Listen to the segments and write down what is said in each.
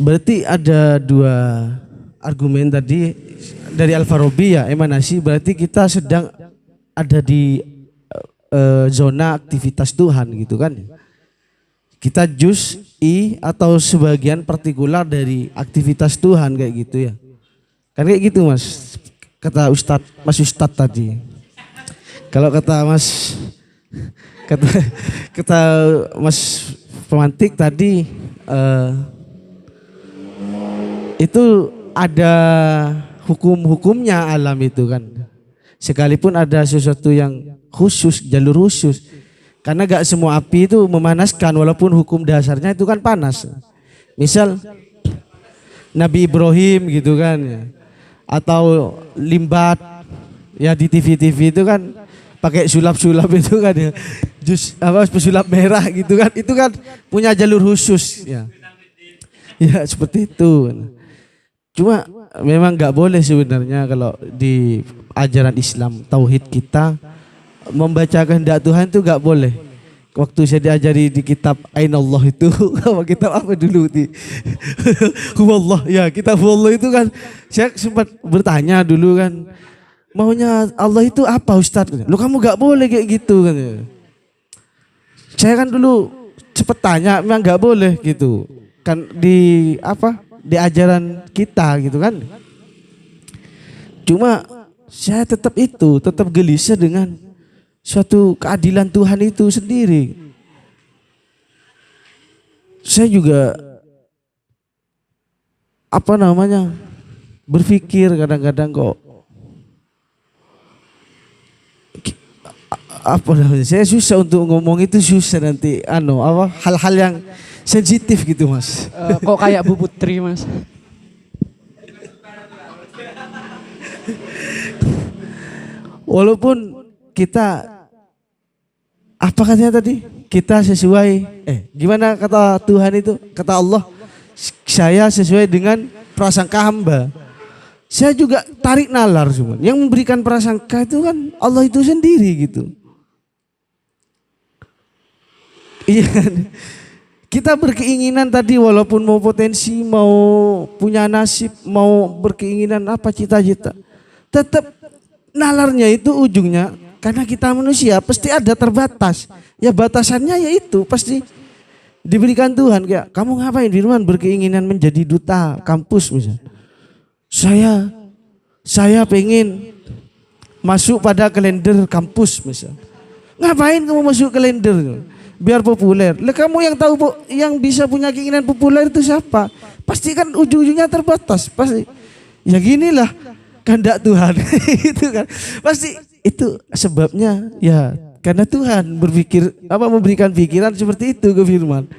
Berarti ada dua argumen tadi dari Al-Farabi ya, emanasi berarti kita sedang ada di zona aktivitas Tuhan gitu kan. Kita juz'i atau sebagian partikular dari aktivitas Tuhan kayak gitu ya. Kan kayak gitu Mas, kata Mas Ustadz tadi. Kalau kata kata Mas pemantik tadi itu ada hukum-hukumnya alam itu kan. Sekalipun ada sesuatu yang khusus, jalur khusus. Karena gak semua api itu memanaskan walaupun hukum dasarnya itu kan panas. Misal Nabi Ibrahim gitu kan ya. Atau limbat ya di TV-TV itu kan pakai sulap-sulap itu kan ya. Pesulap merah gitu kan. Itu kan punya jalur khusus ya. Ya seperti itu. Cuma memang nggak boleh sebenarnya kalau di ajaran Islam tauhid kita membaca kehendak Tuhan itu nggak boleh. Waktu saya diajari di kitab Ainallah itu, kitab apa dulu di Huwallah ya, kitab Huwallah itu kan saya sempat bertanya dulu kan, maunya Allah itu apa Ustadz? Lu kamu nggak boleh kayak gitu kan. Saya kan dulu cepet tanya, memang nggak boleh gitu kan di di ajaran kita gitu kan. Cuma saya tetap gelisah dengan suatu keadilan Tuhan itu sendiri. Saya juga berpikir kadang-kadang kok saya susah untuk ngomong itu, susah nanti hal-hal yang sensitif gitu Mas. Kok kayak Bu Putri Mas? Walaupun kita apa katanya tadi? Kita sesuai gimana kata Tuhan itu? Kata Allah, saya sesuai dengan prasangka hamba. Saya juga tarik nalar semua. Yang memberikan prasangka itu kan Allah itu sendiri gitu. Iya kan? Kita berkeinginan tadi walaupun mau potensi, mau punya nasib, mau berkeinginan apa cita-cita. Tetap nalarnya itu ujungnya karena kita manusia pasti ada terbatas. Ya batasannya yaitu pasti diberikan Tuhan. Kayak kamu ngapain Firman berkeinginan menjadi duta kampus misalnya. Saya pengen masuk pada kalender kampus misalnya. Ngapain kamu masuk kalender? Biar populer. Lah kamu yang tahu yang bisa punya keinginan populer itu siapa? Pasti kan ujung-ujungnya terbatas. Pasti. Ya ginilah kehendak Tuhan. Itu kan. Pasti itu sebabnya ya karena Tuhan memberikan pikiran seperti itu ke firman.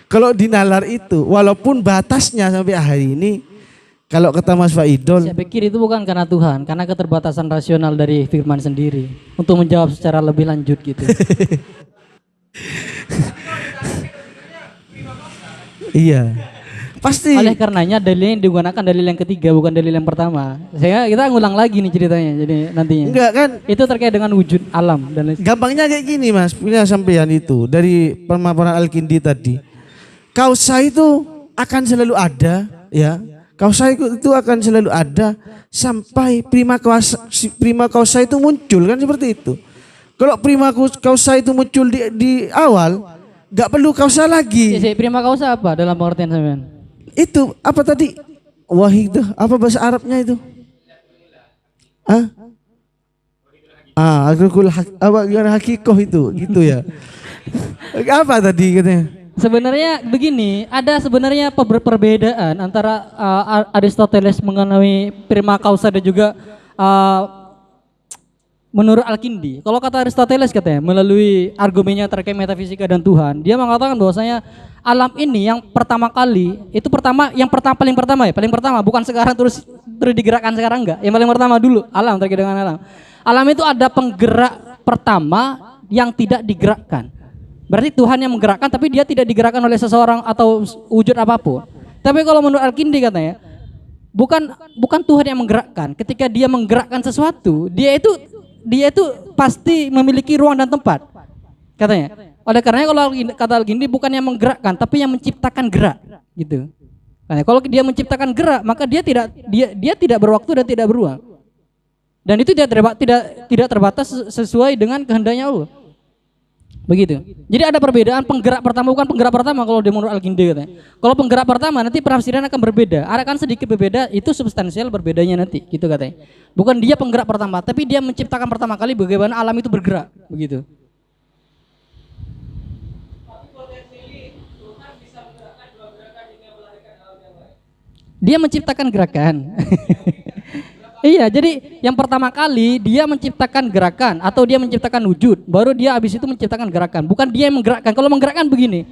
Kalau dinalar itu walaupun batasnya sampai hari ini kalau kata Mas Faidol, saya pikir itu bukan karena Tuhan, karena keterbatasan rasional dari firman sendiri untuk menjawab secara lebih lanjut gitu. Iya. Pasti. Oleh karenanya dalil yang digunakan dalil yang ketiga bukan dalil yang pertama. Kita ngulang lagi nih ceritanya. Jadi nantinya. Enggak kan? Itu terkait dengan wujud alam dan lain. Gampangnya kayak gini Mas, punya sampean itu dari pemaparan Al-Kindi tadi. Kausa itu akan selalu ada, ya. Kausa itu akan selalu ada sampai prima kausa itu muncul kan seperti itu. Kalau prima kausa itu muncul di awal, nggak perlu kausa lagi. Prima kausa apa dalam pengertian sampean? Itu apa tadi? Wahid apa bahasa Arabnya itu? Gimana hakikoh itu gitu ya. Apa tadi katanya? Sebenarnya begini, ada sebenarnya perbedaan antara Aristoteles mengenai prima causa dan juga menurut Al-Kindi. Kalau kata Aristoteles katanya melalui argumennya terkait metafisika dan Tuhan, dia mengatakan bahwasanya alam ini yang pertama kali itu paling pertama bukan sekarang terus digerakkan sekarang enggak. Yang paling pertama dulu alam terkait dengan alam. Alam itu ada penggerak pertama yang tidak digerakkan. Berarti Tuhan yang menggerakkan tapi dia tidak digerakkan oleh seseorang atau wujud apapun. Tapi kalau menurut Al-Kindi katanya bukan Tuhan yang menggerakkan. Ketika dia menggerakkan sesuatu, dia itu pasti memiliki ruang dan tempat. Katanya. Oleh karenanya kalau kata Al-Kindi bukan yang menggerakkan tapi yang menciptakan gerak gitu. Nah, kalau dia menciptakan gerak, maka dia tidak berwaktu dan tidak beruang. Dan itu tidak terbatas sesuai dengan kehendaknya Allah. Begitu. Jadi ada perbedaan penggerak pertama, bukan penggerak pertama kalau di menurut Al-Kindi katanya. Kalau penggerak pertama nanti penafsiran akan berbeda. Akan sedikit berbeda, itu substansial berbedanya nanti, gitu katanya. Bukan dia penggerak pertama, tapi dia menciptakan pertama kali bagaimana alam itu bergerak, begitu. Dia menciptakan gerakan. Iya, jadi yang pertama kali dia menciptakan gerakan atau dia menciptakan wujud, baru dia habis itu menciptakan gerakan. Bukan dia yang menggerakkan. Kalau menggerakkan begini,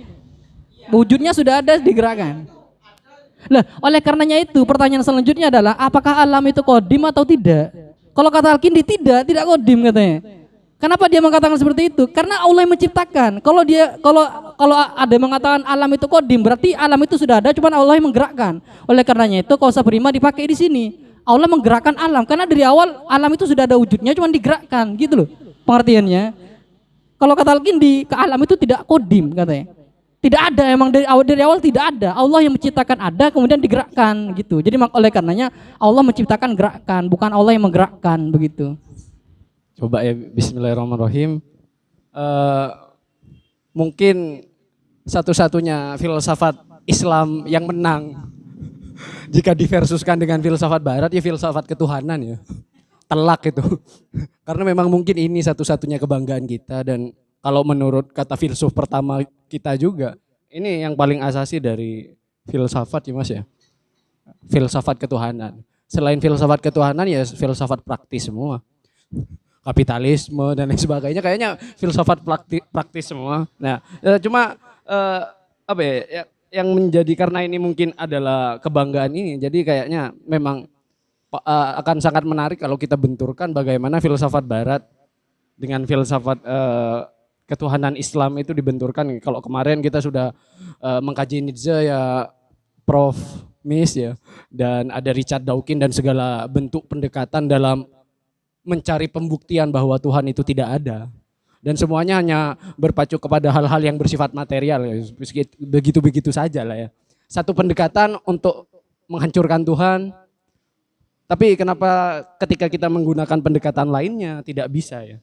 wujudnya sudah ada digerakkan. Lah, oleh karenanya itu pertanyaan selanjutnya adalah apakah alam itu kodim atau tidak? Kalau kata Al-Kindi tidak kodim katanya. Kenapa dia mengatakan seperti itu? Karena Allah yang menciptakan. Kalau ada yang mengatakan alam itu kodim, berarti alam itu sudah ada, cuma Allah yang menggerakkan. Oleh karenanya itu kausa prima dipakai di sini. Allah menggerakkan alam karena dari awal alam itu sudah ada wujudnya, cuma digerakkan, gitu loh pengertiannya. Kalau kata Al-Kindi, ke alam itu tidak kodim katanya. Tidak ada, emang dari awal tidak ada. Allah yang menciptakan ada, kemudian digerakkan gitu. Jadi oleh karenanya Allah menciptakan gerakan, bukan Allah yang menggerakkan begitu. Coba ya, Bismillahirrahmanirrahim. Mungkin satu-satunya filsafat Islam yang menang jika diversuskan dengan filsafat Barat ya filsafat ketuhanan ya. Telak itu. Karena memang mungkin ini satu-satunya kebanggaan kita, dan kalau menurut kata filsuf pertama kita juga, ini yang paling asasi dari filsafat ya Mas ya. Filsafat ketuhanan. Selain filsafat ketuhanan ya filsafat praktis semua. Kapitalisme dan lain sebagainya kayaknya filsafat praktis semua. Nah, cuma apa ya, yang menjadi karena ini mungkin adalah kebanggaan ini, jadi kayaknya memang akan sangat menarik kalau kita benturkan bagaimana filsafat Barat dengan filsafat ketuhanan Islam itu dibenturkan. Kalau kemarin kita sudah mengkaji Nietzsche ya, Prof. Mis ya, dan ada Richard Dawkins dan segala bentuk pendekatan dalam mencari pembuktian bahwa Tuhan itu tidak ada. Dan semuanya hanya berpacu kepada hal-hal yang bersifat material ya. Begitu-begitu saja lah ya. Satu pendekatan untuk menghancurkan Tuhan. Tapi kenapa ketika kita menggunakan pendekatan lainnya tidak bisa ya?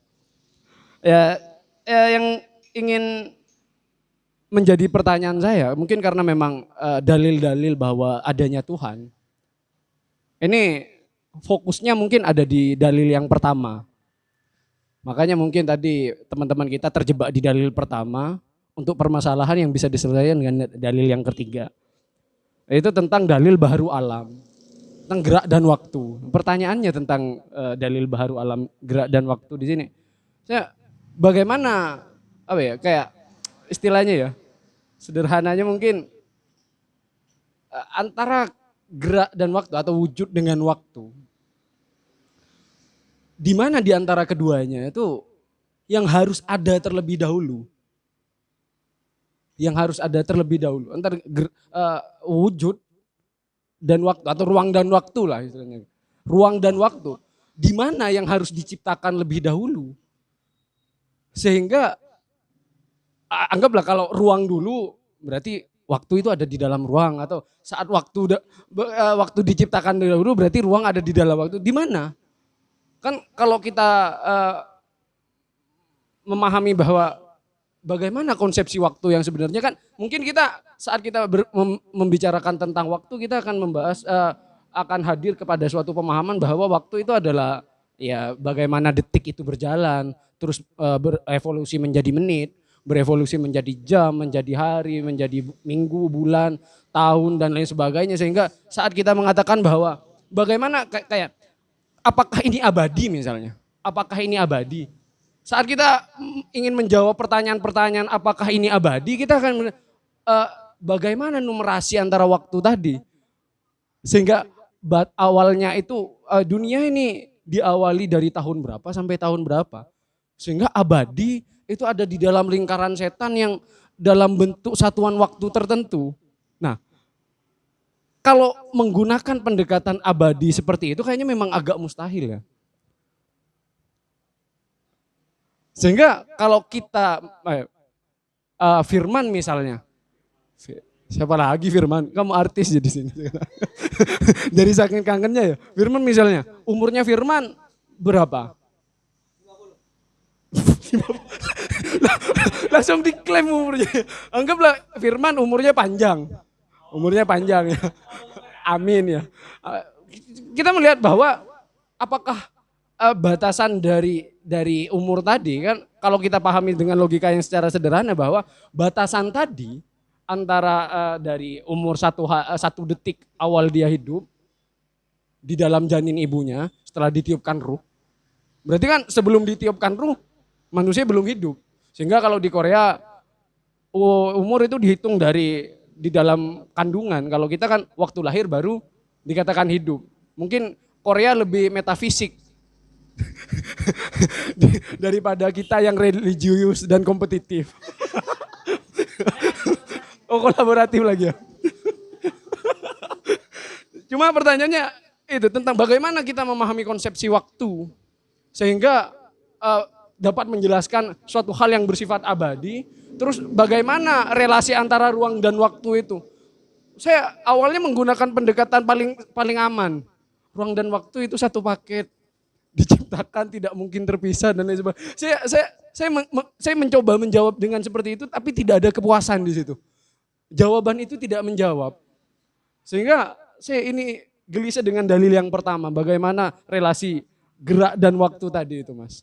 Yang ingin menjadi pertanyaan saya, mungkin karena memang dalil-dalil bahwa adanya Tuhan. Ini fokusnya mungkin ada di dalil yang pertama. Makanya mungkin tadi teman-teman kita terjebak di dalil pertama untuk permasalahan yang bisa diselesaikan dengan dalil yang ketiga. Itu tentang dalil baharu alam, tentang gerak dan waktu. Pertanyaannya tentang dalil baharu alam, gerak dan waktu di sini. Bagaimana apa ya, kayak istilahnya ya, sederhananya mungkin antara gerak dan waktu atau wujud dengan waktu. Di mana di antara keduanya itu yang harus ada terlebih dahulu? Yang harus ada terlebih dahulu antara wujud dan waktu atau ruang dan waktu lah istilahnya. Ruang dan waktu. Di mana yang harus diciptakan lebih dahulu? Sehingga anggaplah kalau ruang dulu berarti waktu itu ada di dalam ruang, atau saat waktu diciptakan dahulu berarti ruang ada di dalam waktu. Di mana? Kan kalau kita memahami bahwa bagaimana konsepsi waktu yang sebenarnya, kan mungkin kita saat kita membicarakan tentang waktu kita akan membahas akan hadir kepada suatu pemahaman bahwa waktu itu adalah ya bagaimana detik itu berjalan, terus berevolusi menjadi menit, berevolusi menjadi jam, menjadi hari, menjadi minggu, bulan, tahun dan lain sebagainya. Sehingga saat kita mengatakan bahwa bagaimana kayak apakah ini abadi misalnya? Apakah ini abadi? Saat kita ingin menjawab pertanyaan-pertanyaan apakah ini abadi, kita akan bagaimana numerasi antara waktu tadi. Sehingga awalnya itu dunia ini diawali dari tahun berapa sampai tahun berapa. Sehingga abadi itu ada di dalam lingkaran setan yang dalam bentuk satuan waktu tertentu. Nah, kalau menggunakan pendekatan abadi seperti itu kayaknya memang agak mustahil ya. Sehingga kalau kita firman misalnya, Siapa lagi Firman? Kamu artis jadi sini. Dari saking kangennya ya. Firman misalnya, umurnya Firman berapa? Langsung diklaim umurnya. Anggaplah Firman umurnya panjang. Umurnya panjang ya. Amin ya. Kita melihat bahwa apakah batasan dari umur tadi kan kalau kita pahami dengan logika yang secara sederhana bahwa batasan tadi antara dari umur satu detik awal dia hidup di dalam janin ibunya setelah ditiupkan ruh. Berarti kan sebelum ditiupkan ruh manusia belum hidup. Sehingga kalau di Korea umur itu dihitung di dalam kandungan. Kalau kita kan waktu lahir baru dikatakan hidup. Mungkin Korea lebih metafisik daripada kita yang religius dan kompetitif. Oh kolaboratif lagi ya. Cuma pertanyaannya itu tentang bagaimana kita memahami konsepsi waktu. Sehingga dapat menjelaskan suatu hal yang bersifat abadi. Terus bagaimana relasi antara ruang dan waktu itu. Saya awalnya menggunakan pendekatan paling aman. Ruang dan waktu itu satu paket. Diciptakan tidak mungkin terpisah dan lain sebagainya. Saya mencoba menjawab dengan seperti itu tapi tidak ada kepuasan di situ. Jawaban itu tidak menjawab. Sehingga saya ini gelisah dengan dalil yang pertama. Bagaimana relasi gerak dan waktu tadi itu Mas.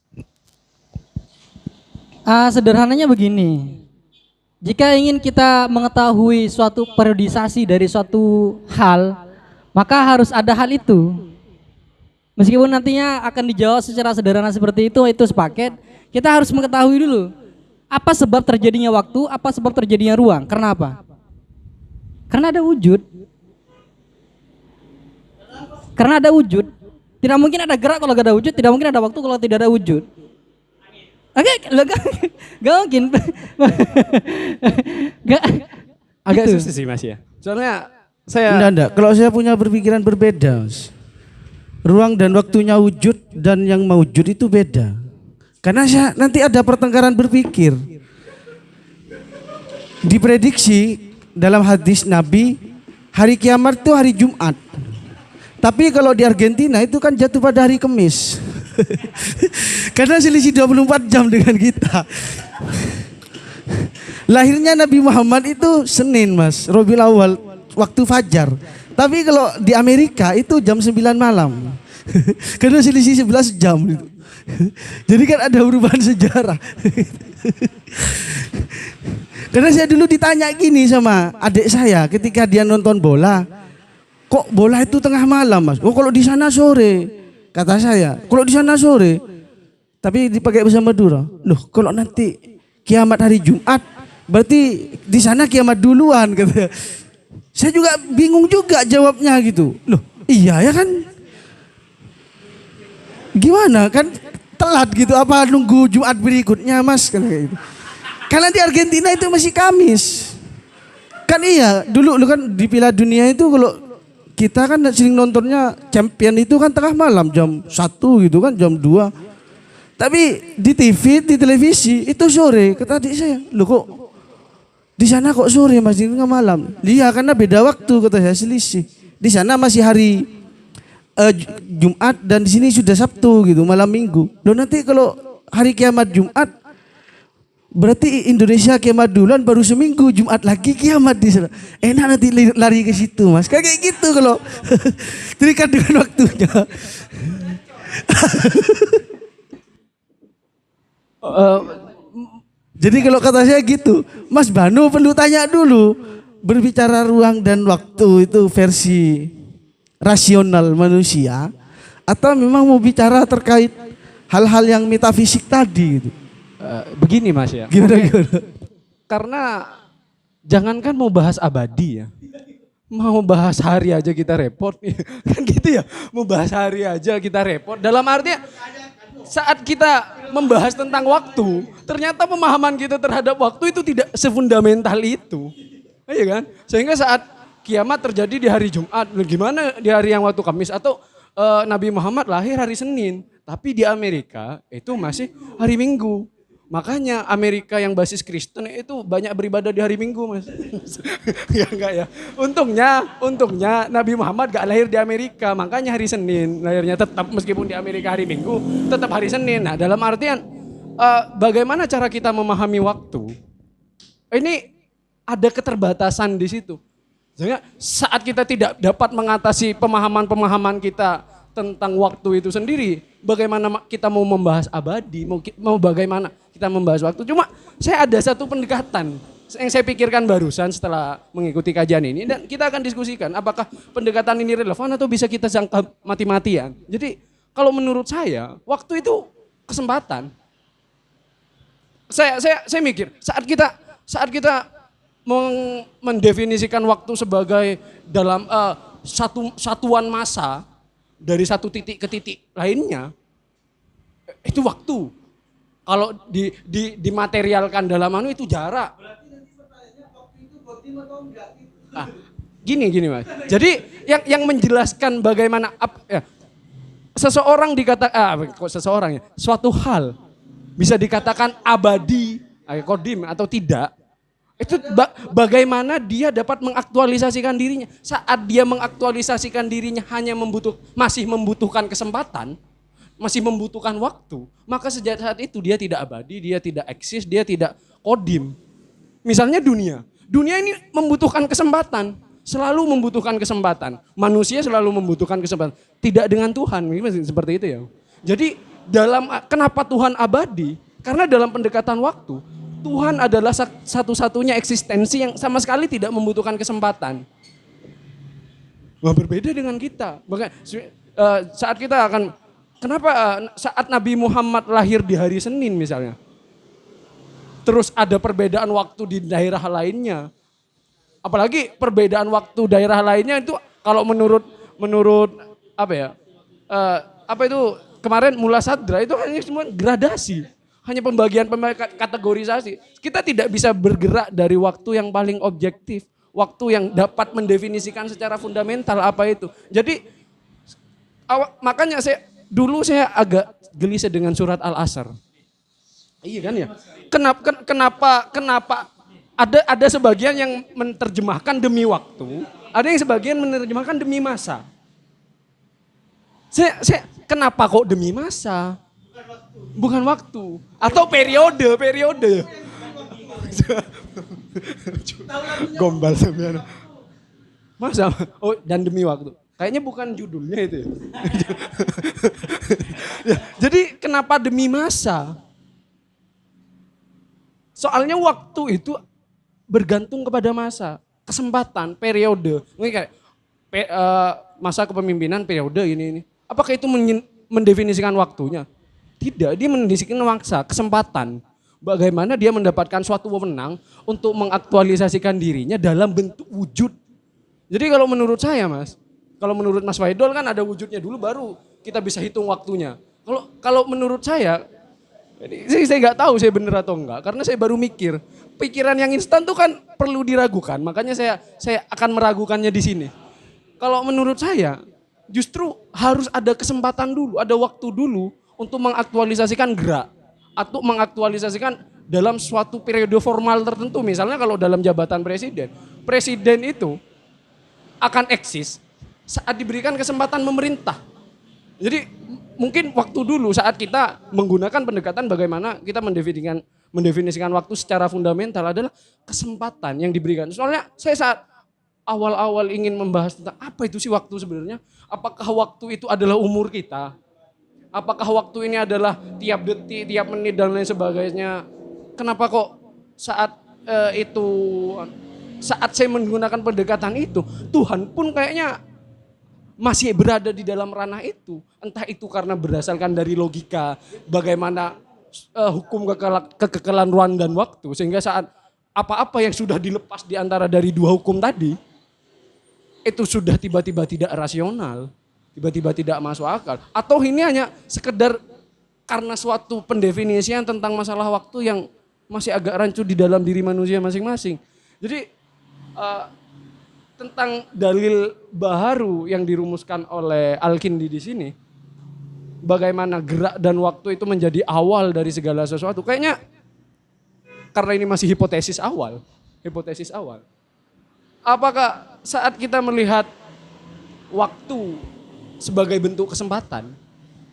Sederhananya begini. Jika ingin kita mengetahui suatu periodisasi dari suatu hal, maka harus ada hal itu. Meskipun nantinya akan dijawab secara sederhana seperti itu sepaket, kita harus mengetahui dulu apa sebab terjadinya waktu, apa sebab terjadinya ruang. Karena apa? Karena ada wujud. Karena ada wujud. Tidak mungkin ada gerak kalau gak ada wujud, tidak mungkin ada waktu kalau tidak ada wujud. Oke, gak mungkin. Agak gitu. susah sih Mas ya. Soalnya saya Enggak. Kalau saya punya berpikiran berbeda, Mas. Ruang dan waktunya wujud dan yang mewujud itu beda. Karena nanti ada pertengkaran berpikir. Diprediksi dalam hadis Nabi, hari kiamat itu hari Jumat. Tapi kalau di Argentina itu kan jatuh pada hari Kamis. Karena selisih 24 jam dengan kita. Lahirnya Nabi Muhammad itu Senin Mas, Rabiul Awal, waktu fajar. Tapi kalau di Amerika itu jam 9 malam. Karena selisih 11 jam gitu. Jadi kan ada perubahan sejarah. Karena saya dulu ditanya gini sama adik saya ketika dia nonton bola. Kok bola itu tengah malam Mas? Oh kalau di sana sore. Kata saya, kalau di sana sore. Tapi dipakai bahasa Madura. Loh kalau nanti kiamat hari Jumat, berarti di sana kiamat duluan kata. Saya juga bingung juga jawabnya gitu. Loh iya ya kan. Gimana kan telat gitu apa nunggu Jumat berikutnya Mas kan kayak gitu. Karena di Argentina itu masih Kamis. Kan iya, dulu kan di Piala Dunia itu kalau kita kan sering nontonnya champion itu kan tengah malam jam 1 gitu kan jam 2. Tapi di TV, di televisi itu sore. Kata adik saya, "Loh kok di sana kok sore Mas, di tengah malam?" Iya, karena beda waktu kata saya selisih. Di sana masih hari Jumat dan di sini sudah Sabtu gitu, malam Minggu. Loh nanti kalau hari kiamat Jumat berarti Indonesia kiamat duluan baru seminggu Jumat lagi kiamat di sana. Enak nanti lari ke situ Mas. Kayak gitu kalau terikat dengan waktunya. Jadi kalau kata saya gitu, Mas Banu perlu tanya dulu. Berbicara ruang dan waktu itu versi rasional manusia atau memang mau bicara terkait hal-hal yang metafisik tadi gitu. begini Mas ya. Gimana? Karena jangankan mau bahas abadi ya. Mau bahas hari aja kita repot. Kan gitu ya. Mau bahas hari aja kita repot. Dalam artinya saat kita membahas tentang waktu, ternyata pemahaman kita terhadap waktu itu tidak sefundamental itu. Iya kan? Sehingga saat kiamat terjadi di hari Jumat, gimana di hari yang waktu Kamis atau Nabi Muhammad lahir hari Senin, tapi di Amerika itu masih hari Minggu. Makanya Amerika yang basis Kristen itu banyak beribadah di hari Minggu, Mas. Ya enggak ya. Untungnya Nabi Muhammad gak lahir di Amerika, makanya hari Senin lahirnya, tetap meskipun di Amerika hari Minggu, tetap hari Senin. Nah, dalam artian bagaimana cara kita memahami waktu? Ini ada keterbatasan di situ. Sehingga saat kita tidak dapat mengatasi pemahaman-pemahaman kita tentang waktu itu sendiri, bagaimana kita mau membahas abadi, mau bagaimana kita membahas waktu. Cuma saya ada satu pendekatan yang saya pikirkan barusan setelah mengikuti kajian ini, dan kita akan diskusikan apakah pendekatan ini relevan atau bisa kita jangka mati-matian. Jadi kalau menurut saya waktu itu kesempatan. Saya mikir saat kita mendefinisikan waktu sebagai dalam satuan massa dari satu titik ke titik lainnya, itu waktu. Kalau dimaterialkan dalam itu jarak. Berarti nanti pertanyaannya waktu itu gotim atau enggak? Gini Mas. Jadi yang menjelaskan bagaimana seseorang suatu hal bisa dikatakan abadi, kodim atau tidak. Itu bagaimana dia dapat mengaktualisasikan dirinya. Saat dia mengaktualisasikan dirinya hanya masih membutuhkan kesempatan, masih membutuhkan waktu, maka sejak saat itu dia tidak abadi, dia tidak eksis, dia tidak kodim. Misalnya dunia ini membutuhkan kesempatan, selalu membutuhkan kesempatan. Manusia selalu membutuhkan kesempatan. Tidak dengan Tuhan, seperti itu ya. Jadi kenapa Tuhan abadi? Karena dalam pendekatan waktu, Tuhan adalah satu-satunya eksistensi yang sama sekali tidak membutuhkan kesempatan. Wah, berbeda dengan kita. Saat kita kenapa saat Nabi Muhammad lahir di hari Senin misalnya, terus ada perbedaan waktu di daerah lainnya. Apalagi perbedaan waktu daerah lainnya itu kalau menurut kemarin Mula Sadra itu hanya semua gradasi. Hanya pembagian kategorisasi. Kita tidak bisa bergerak dari waktu yang paling objektif. Waktu yang dapat mendefinisikan secara fundamental apa itu. Jadi makanya saya agak gelisah dengan surat Al-Asr. Iya kan ya? Kenapa ada sebagian yang menerjemahkan demi waktu, ada yang sebagian menerjemahkan demi masa. Kenapa kok demi masa? Bukan waktu. Atau periode. Gombal sebenarnya. Masa? Oh, dan demi waktu. Kayaknya bukan judulnya itu ya. Jadi kenapa demi masa? Soalnya waktu itu bergantung kepada masa. Kesempatan, periode. Mungkin kayak masa kepemimpinan, periode ini. Apakah itu mendefinisikan waktunya? Tidak, dia mendefinisikan waktu, kesempatan. Bagaimana dia mendapatkan suatu wewenang untuk mengaktualisasikan dirinya dalam bentuk wujud. Jadi kalau menurut saya kalau menurut Mas Faidol kan ada wujudnya dulu baru kita bisa hitung waktunya. Kalau menurut saya nggak tahu saya benar atau enggak karena saya baru mikir. Pikiran yang instan tuh kan perlu diragukan, makanya saya akan meragukannya di sini. Kalau menurut saya justru harus ada kesempatan dulu, ada waktu dulu untuk mengaktualisasikan gerak atau mengaktualisasikan dalam suatu periode formal tertentu. Misalnya kalau dalam jabatan presiden itu akan eksis saat diberikan kesempatan memerintah. Jadi mungkin waktu dulu saat kita menggunakan pendekatan bagaimana kita mendefinisikan waktu secara fundamental adalah kesempatan yang diberikan. Soalnya saya saat awal-awal ingin membahas tentang apa itu sih waktu sebenarnya, apakah waktu itu adalah umur kita? Apakah waktu ini adalah tiap detik, tiap menit dan lain sebagainya? Kenapa kok saat saya menggunakan pendekatan itu, Tuhan pun kayaknya masih berada di dalam ranah itu. Entah itu karena berdasarkan dari logika, bagaimana hukum kekekalan ruang dan waktu, sehingga saat apa-apa yang sudah dilepas di antara dari dua hukum tadi, itu sudah tiba-tiba tidak rasional. Tiba-tiba tidak masuk akal. Atau ini hanya sekedar karena suatu pendefinisian tentang masalah waktu yang masih agak rancu di dalam diri manusia masing-masing. Jadi tentang dalil baharu yang dirumuskan oleh Al-Kindi di sini, bagaimana gerak dan waktu itu menjadi awal dari segala sesuatu. Kayaknya karena ini masih hipotesis awal. Hipotesis awal. Apakah saat kita melihat waktu sebagai bentuk kesempatan,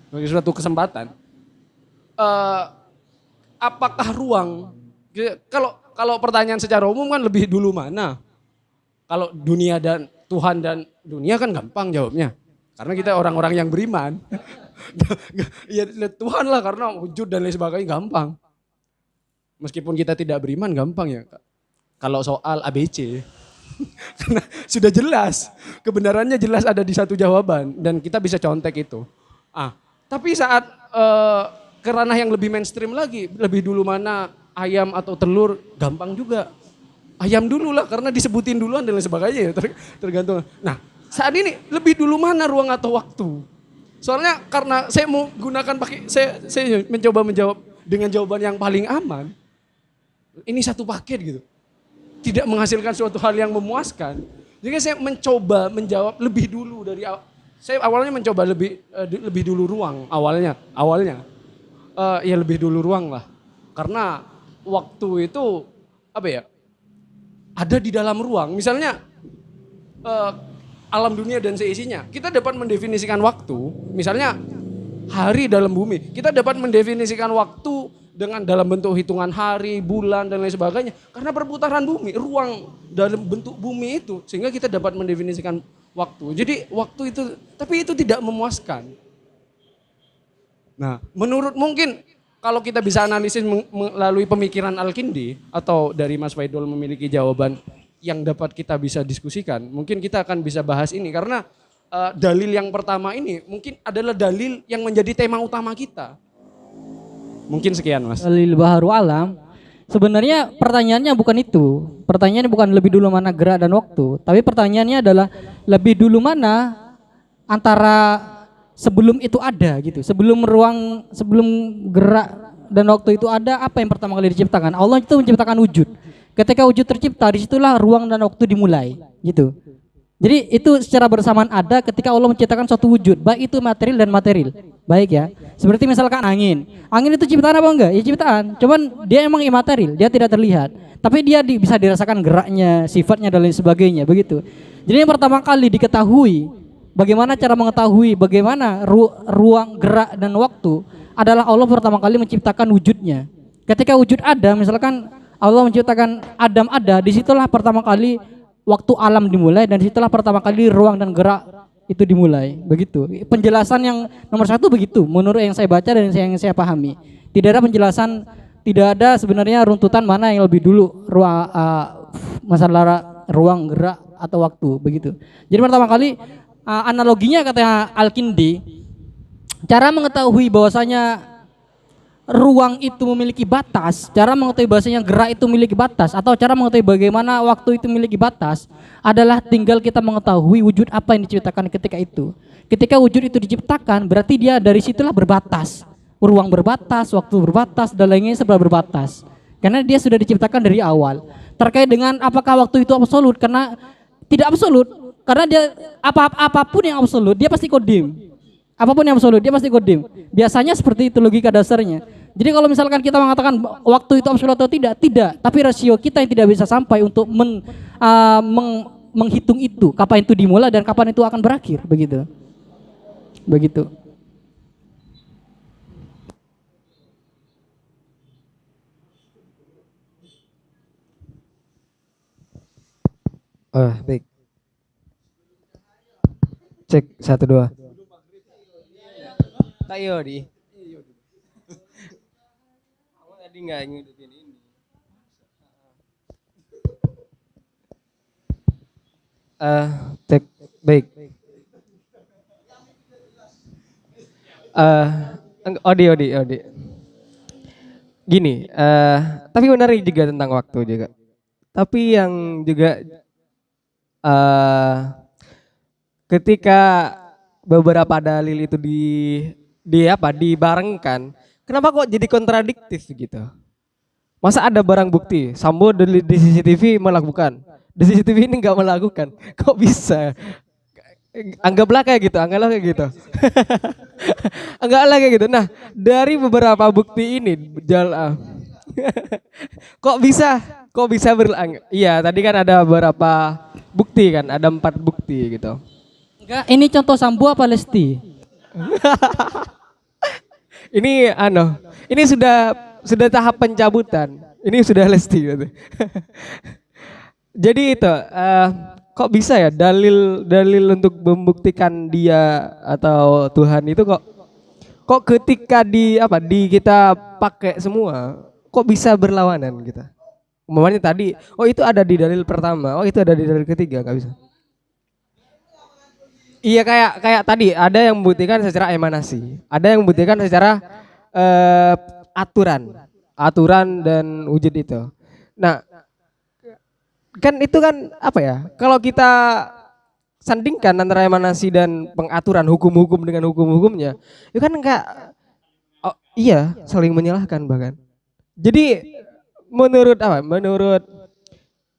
sebagai suatu kesempatan, apakah ruang, kalau pertanyaan secara umum kan lebih dulu mana? Kalau dunia dan Tuhan dan dunia kan gampang jawabnya. Karena kita orang-orang yang beriman. Ya Tuhan lah karena wujud dan lain sebagainya gampang. Meskipun kita tidak beriman gampang ya. Kalau soal ABC. Karena sudah jelas. Kebenarannya jelas ada di satu jawaban. Dan kita bisa contek itu. Tapi saat ke ranah yang lebih mainstream lagi. Lebih dulu mana ayam atau telur gampang juga. Ayam dulu lah karena disebutin duluan dan lain sebagainya ya. Tergantung. Nah saat ini lebih dulu mana ruang atau waktu? Soalnya karena saya mau gunakan saya mencoba menjawab dengan jawaban yang paling aman. Ini satu paket gitu. Tidak menghasilkan suatu hal yang memuaskan. Jadi saya mencoba menjawab lebih dulu dari saya awalnya mencoba lebih dulu ruang awalnya. Ya lebih dulu ruang lah. Karena waktu itu apa ya? Ada di dalam ruang. Misalnya alam dunia dan seisinya. Kita dapat mendefinisikan waktu. Misalnya hari dalam bumi. Kita dapat mendefinisikan waktu dengan dalam bentuk hitungan hari, bulan dan lain sebagainya. Karena perputaran bumi, ruang dalam bentuk bumi itu. Sehingga kita dapat mendefinisikan waktu. Jadi waktu itu, tapi itu tidak memuaskan. Nah menurut mungkin kalau kita bisa analisis melalui pemikiran Al-Kindi atau dari Mas Faidul memiliki jawaban yang dapat kita bisa diskusikan, mungkin kita akan bisa bahas ini karena dalil yang pertama ini mungkin adalah dalil yang menjadi tema utama kita. Mungkin sekian Mas. Dalil baharu alam. Sebenarnya pertanyaannya bukan itu. Pertanyaannya bukan lebih dulu mana gerak dan waktu, tapi pertanyaannya adalah lebih dulu mana antara sebelum itu ada gitu. Sebelum gerak dan waktu itu ada, apa yang pertama kali diciptakan? Allah itu menciptakan wujud. Ketika wujud tercipta, disitulah ruang dan waktu dimulai gitu. Jadi itu secara bersamaan ada ketika Allah menciptakan suatu wujud, baik itu material dan material. Baik ya. Seperti misalkan angin. Angin itu ciptaan apa enggak? Ya ciptaan. Cuman dia emang imaterial, dia tidak terlihat. Tapi dia bisa dirasakan geraknya, sifatnya dan lain sebagainya, begitu. Jadi yang pertama kali diketahui bagaimana cara mengetahui bagaimana ruang, gerak dan waktu adalah Allah pertama kali menciptakan wujudnya. Ketika wujud ada, misalkan Allah menciptakan Adam ada, disitulah pertama kali waktu alam dimulai dan disitulah pertama kali ruang dan gerak itu dimulai. Begitu. Penjelasan yang nomor satu begitu, menurut yang saya baca dan yang saya pahami. Tidak ada penjelasan, tidak ada sebenarnya runtutan mana yang lebih dulu masalah ruang, gerak atau waktu. Begitu. Jadi pertama kali analoginya kata Al-Kindi, cara mengetahui bahwasanya ruang itu memiliki batas, cara mengetahui bahwasanya gerak itu memiliki batas, atau cara mengetahui bagaimana waktu itu memiliki batas adalah tinggal kita mengetahui wujud apa yang diciptakan ketika itu. Ketika wujud itu diciptakan, berarti dia dari situlah berbatas. Ruang berbatas, waktu berbatas, dan lainnya serba berbatas. Karena dia sudah diciptakan dari awal. Terkait dengan apakah waktu itu absolut, karena tidak absolut. Karena dia apapun yang absolut dia pasti kodim. Apapun yang absolut dia pasti kodim. Biasanya seperti itu logika dasarnya. Jadi kalau misalkan kita mengatakan waktu itu absolut atau tidak, tapi rasio kita yang tidak bisa sampai untuk menghitung itu, kapan itu dimulai dan kapan itu akan berakhir, begitu. Begitu. Baik. Cek 1 2. Tayo di. Aku tadi nggak ngikutin ini. Cek baik. Odi. Gini, tapi menarik juga tentang waktu juga. Tapi yang juga ketika beberapa dalil itu dibarengkan, kenapa kok jadi kontradiktif gitu? Masa ada barang bukti, Sambo di CCTV melakukan, di CCTV ini nggak melakukan, kok bisa? Anggaplah kayak gitu. Anggaplah kayak gitu. Nah, dari beberapa bukti ini, Kok bisa? Kok bisa Iya, tadi kan ada beberapa bukti kan, ada 4 bukti gitu. Enggak, ini contoh Sambu apa Lesti? Ini sudah tahap pencabutan. Ini sudah Lesti gitu. Jadi itu kok bisa ya dalil untuk membuktikan dia atau Tuhan itu kok ketika di kita pakai semua kok bisa berlawanan kita. Umpamanya tadi, oh itu ada di dalil pertama, oh itu ada di dalil ketiga, nggak bisa. Iya kayak tadi ada yang membuktikan secara emanasi, ada yang membuktikan secara aturan dan wujud itu. Nah, kan itu kan apa ya? Kalau kita sandingkan antara emanasi dan pengaturan hukum-hukum dengan hukum-hukumnya, itu kan enggak iya saling menyalahkan bahkan. Jadi menurut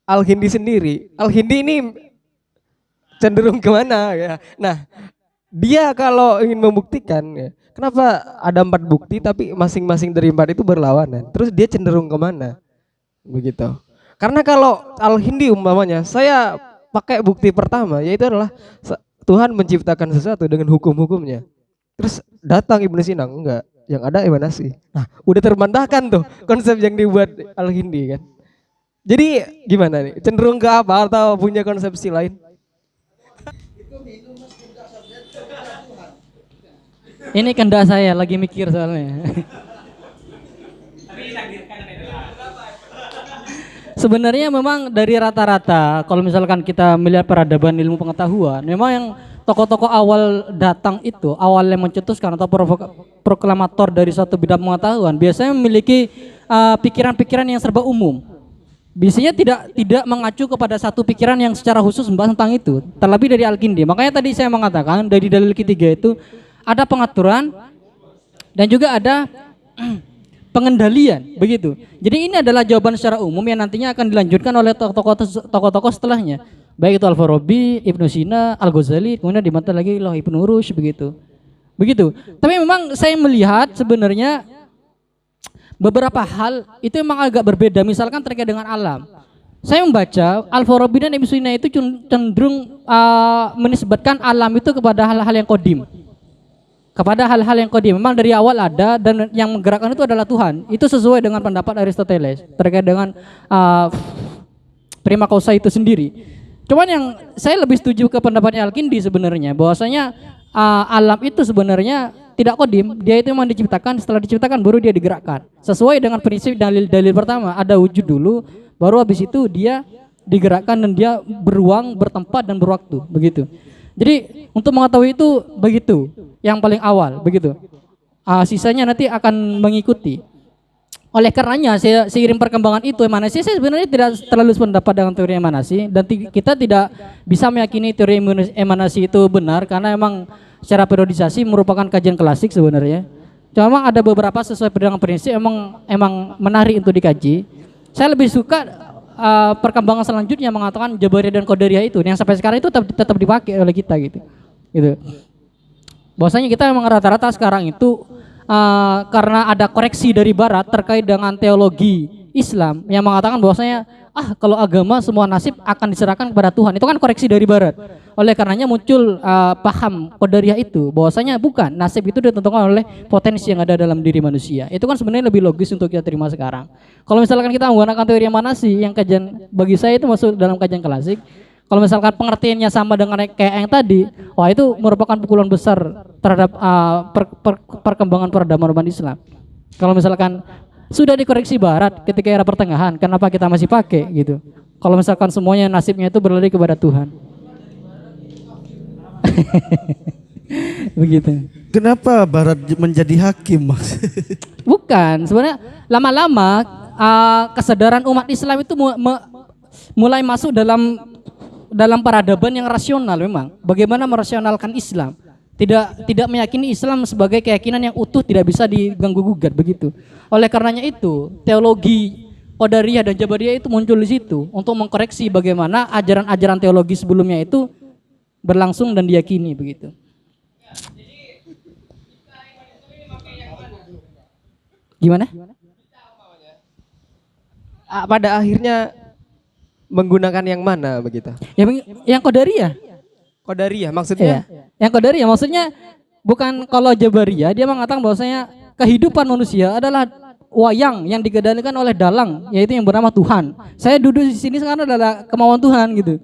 Al-Hindi sendiri, Al-Hindi ini cenderung kemana ya? Nah, dia kalau ingin membuktikan ya, kenapa ada 4 bukti tapi masing-masing dari 4 itu berlawanan? Terus dia cenderung kemana? Begitu. Karena kalau Al-Hindi umpamanya, saya pakai bukti pertama, yaitu adalah Tuhan menciptakan sesuatu dengan hukum-hukumnya. Terus datang Ibnu Sina, enggak, yang ada emanasi. Nah, udah terbantahkan tuh konsep yang dibuat Al-Hindi kan. Jadi gimana nih? Cenderung ke apa atau punya konsepsi lain? Ini kendak saya lagi mikir soalnya. Sebenarnya memang dari rata-rata kalau misalkan kita melihat peradaban ilmu pengetahuan, memang yang tokoh-tokoh awal datang itu, awal yang mencetuskan atau proklamator dari suatu bidang pengetahuan biasanya memiliki pikiran-pikiran yang serba umum. Biasanya tidak mengacu kepada satu pikiran yang secara khusus membahas tentang itu. Terlebih dari Al-Kindi. Makanya tadi saya mengatakan dari dalil ketiga itu ada pengaturan dan juga ada pengendalian, begitu. Jadi ini adalah jawaban secara umum yang nantinya akan dilanjutkan oleh tokoh-tokoh setelahnya. Baik itu Al-Farabi, Ibnu Sina, Al-Ghazali, kemudian di mata lagi loh Ibnu Rushd, begitu. Begitu. Tapi memang saya melihat sebenarnya beberapa hal itu memang agak berbeda, misalkan terkait dengan alam. Saya membaca Al-Farabi dan Ibnu Sina itu cenderung menisbatkan alam itu kepada hal-hal yang kodim. Kepada hal-hal yang kodim, memang dari awal ada dan yang menggerakkan itu adalah Tuhan. Itu sesuai dengan pendapat Aristoteles terkait dengan prima causa itu sendiri. Cuman yang saya lebih setuju ke pendapatnya Al-Kindi sebenarnya, bahwasanya alam itu sebenarnya tidak kodim, dia itu memang diciptakan, setelah diciptakan baru dia digerakkan. Sesuai dengan prinsip dalil pertama, ada wujud dulu, baru habis itu dia digerakkan dan dia beruang, bertempat dan berwaktu, begitu. Jadi untuk mengetahui itu begitu, yang paling awal begitu. Sisanya nanti akan mengikuti. Oleh karenanya seiring perkembangan itu emanasi, saya sebenarnya tidak terlalu sependapat dengan teori emanasi dan kita tidak bisa meyakini teori emanasi itu benar karena emang secara periodisasi merupakan kajian klasik sebenarnya. Cuma memang ada beberapa sesuai dengan prinsip emang menarik untuk dikaji. Saya lebih suka perkembangan selanjutnya mengatakan Jabariyah dan Qadariyah itu yang sampai sekarang itu tetap dipakai oleh kita gitu. Bahwasanya kita memang rata-rata sekarang itu karena ada koreksi dari barat terkait dengan teologi Islam yang mengatakan bahwasanya kalau agama semua nasib akan diserahkan kepada Tuhan. Itu kan koreksi dari barat. Oleh karenanya muncul paham Qadariyah itu bahwasanya bukan, nasib itu ditentukan oleh potensi yang ada dalam diri manusia. Itu kan sebenarnya lebih logis untuk kita terima sekarang. Kalau misalkan kita menggunakan teori emanasi yang kajian bagi saya itu masuk dalam kajian klasik. Kalau misalkan pengertiannya sama dengan kayak yang tadi, wah itu merupakan pukulan besar terhadap perkembangan peradaban umat Islam. Kalau misalkan sudah dikoreksi barat ketika era pertengahan, kenapa kita masih pakai gitu? Kalau misalkan semuanya nasibnya itu berlari kepada Tuhan. Begitu. Kenapa barat menjadi hakim, Mas? Bukan, sebenarnya lama-lama kesadaran umat Islam itu mulai masuk dalam peradaban yang rasional memang. Bagaimana merasionalkan Islam? Tidak meyakini Islam sebagai keyakinan yang utuh, tidak bisa diganggu gugat begitu. Oleh karenanya itu, teologi Qadariyah dan Jabariyah itu muncul di situ untuk mengkoreksi bagaimana ajaran-ajaran teologi sebelumnya itu berlangsung dan diyakini begitu. Gimana? pada akhirnya menggunakan yang mana begitu? Yang Qadariyah. Qadariyah maksudnya? Iya. Yang Qadariyah maksudnya bukan kalau Jabariyah dia mengatakan bahwasanya kehidupan manusia adalah wayang yang dikendalikan oleh dalang, yaitu yang bernama Tuhan. Saya duduk di sini sekarang adalah kemauan Tuhan gitu.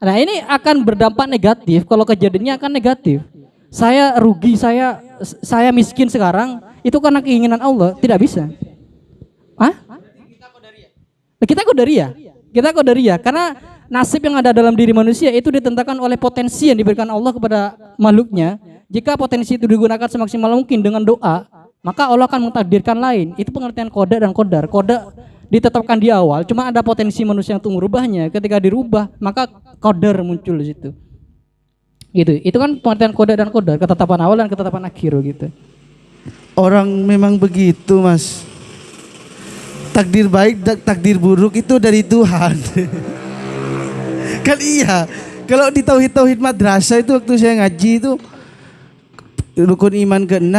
Nah, ini akan berdampak negatif kalau kejadiannya akan negatif. Saya rugi, saya miskin sekarang itu karena keinginan Allah, tidak bisa. Hah? Kita Qadariyah karena nasib yang ada dalam diri manusia itu ditentukan oleh potensi yang diberikan Allah kepada makhluknya. Jika potensi itu digunakan semaksimal mungkin dengan doa, maka Allah akan mentakdirkan lain. Itu pengertian qada dan qadar. Qada ditetapkan di awal, cuma ada potensi manusia untuk merubahnya. Ketika dirubah, maka qadar muncul di situ. Gitu. Itu kan pengertian qada dan qadar, ketetapan awal dan ketetapan akhir gitu. Orang memang begitu, Mas. Takdir baik, takdir buruk itu dari Tuhan. Kan iya. Kalau di tauhid madrasah itu waktu saya ngaji itu rukun iman ke-6